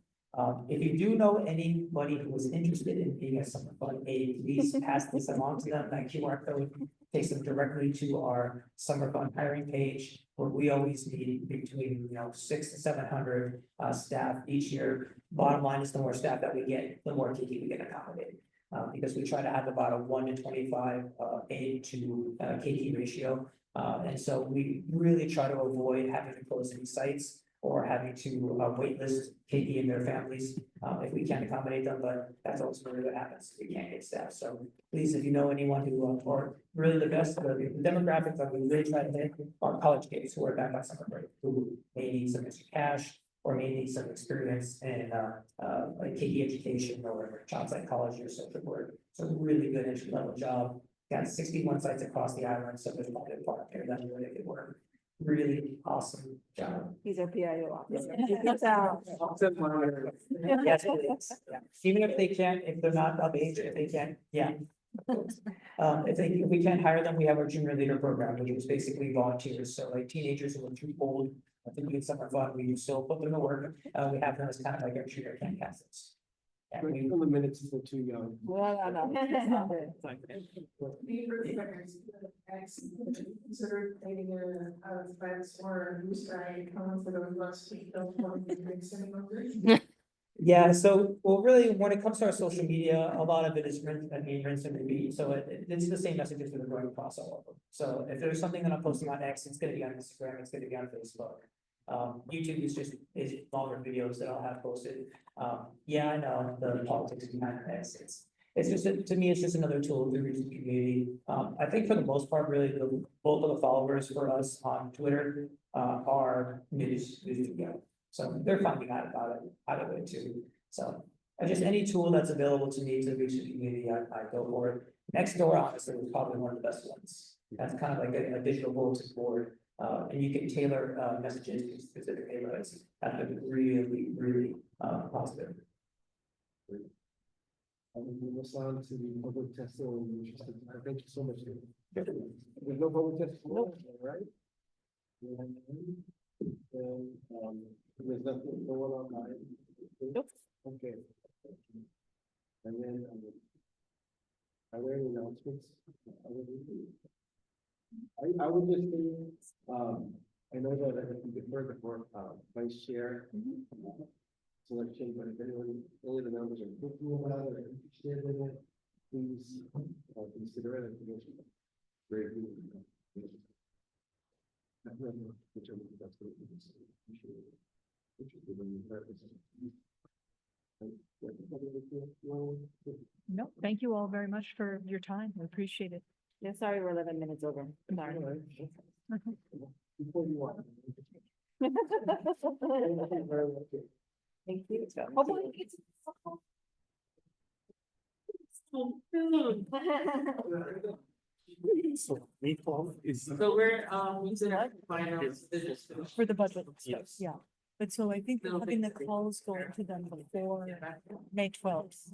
If you do know anybody who is interested in being a summer fun aide, please pass this along to them. That QR code takes them directly to our summer fun hiring page, where we always need between 600 to 700 staff each year. Bottom line is the more staff that we get, the more KT we can accommodate. Because we try to have about a 1 to 25 aide to KT ratio. And so we really try to avoid having to close any sites or having to waitlist KT and their families if we can't accommodate them, but that's ultimately what happens. We can't get staff. So please, if you know anyone who, or really the best, the demographics that we really try to hit are college kids who are back on summer break, who may need some extra cash or may need some experience in like KT education or child psychology or social work. So really good entry level job. Got 61 sites across the island, so there's plenty of park there that really good work. Really awesome job. He's our PIO officer. Yes, please. Yeah. Even if they can't, if they're not of age, if they can't, yeah. If we can't hire them, we have our junior leader program, which is basically volunteers. So like teenagers who are too old, I think we summer fun, we still put them to work. We have them as kind of like our junior camp castles. And we, the minutes is too young. Well, no. Consider taking a fence or a goose guy coming for those last week, don't want to make some of it. yeah, so, well, really, when it comes to our social media, a lot of it is rinse and repeat. So it's the same messages that are going across all of them. So if there's something that I'm posting on X, it's gonna be on Instagram, it's gonna be on Facebook. YouTube is longer videos that I'll have posted. Yeah, I know the politics behind X. It's just, to me, it's just another tool to reach the community. I think for the most part, really, the bulk of the followers for us on Twitter are news together. So they're finding out about it either way too. So just any tool that's available to me to reach the community, I go for it. Nextdoor, honestly, was probably one of the best ones. That's kind of like a digital bulletin board. And you can tailor messages to specific neighborhoods. That's been really, really positive. We'll move on to the public testimony. Thank you so much. There's no public testimony, right? And, there's nothing going on online. Nope. Okay. And then, are there any announcements? I would just say, I know that I can defer before, vice chair. Selection, but if anyone, any of the members are thinking about it or interested in it, please, consider it. Very good. No, thank you all very much for your time. I appreciate it. Yeah, sorry, we're 11 minutes over. Sorry. Before you want. Thank you. Hopefully it's So we're, using our final. for the budget stuff, yeah. But so I think we're having the calls go to them before May 12th.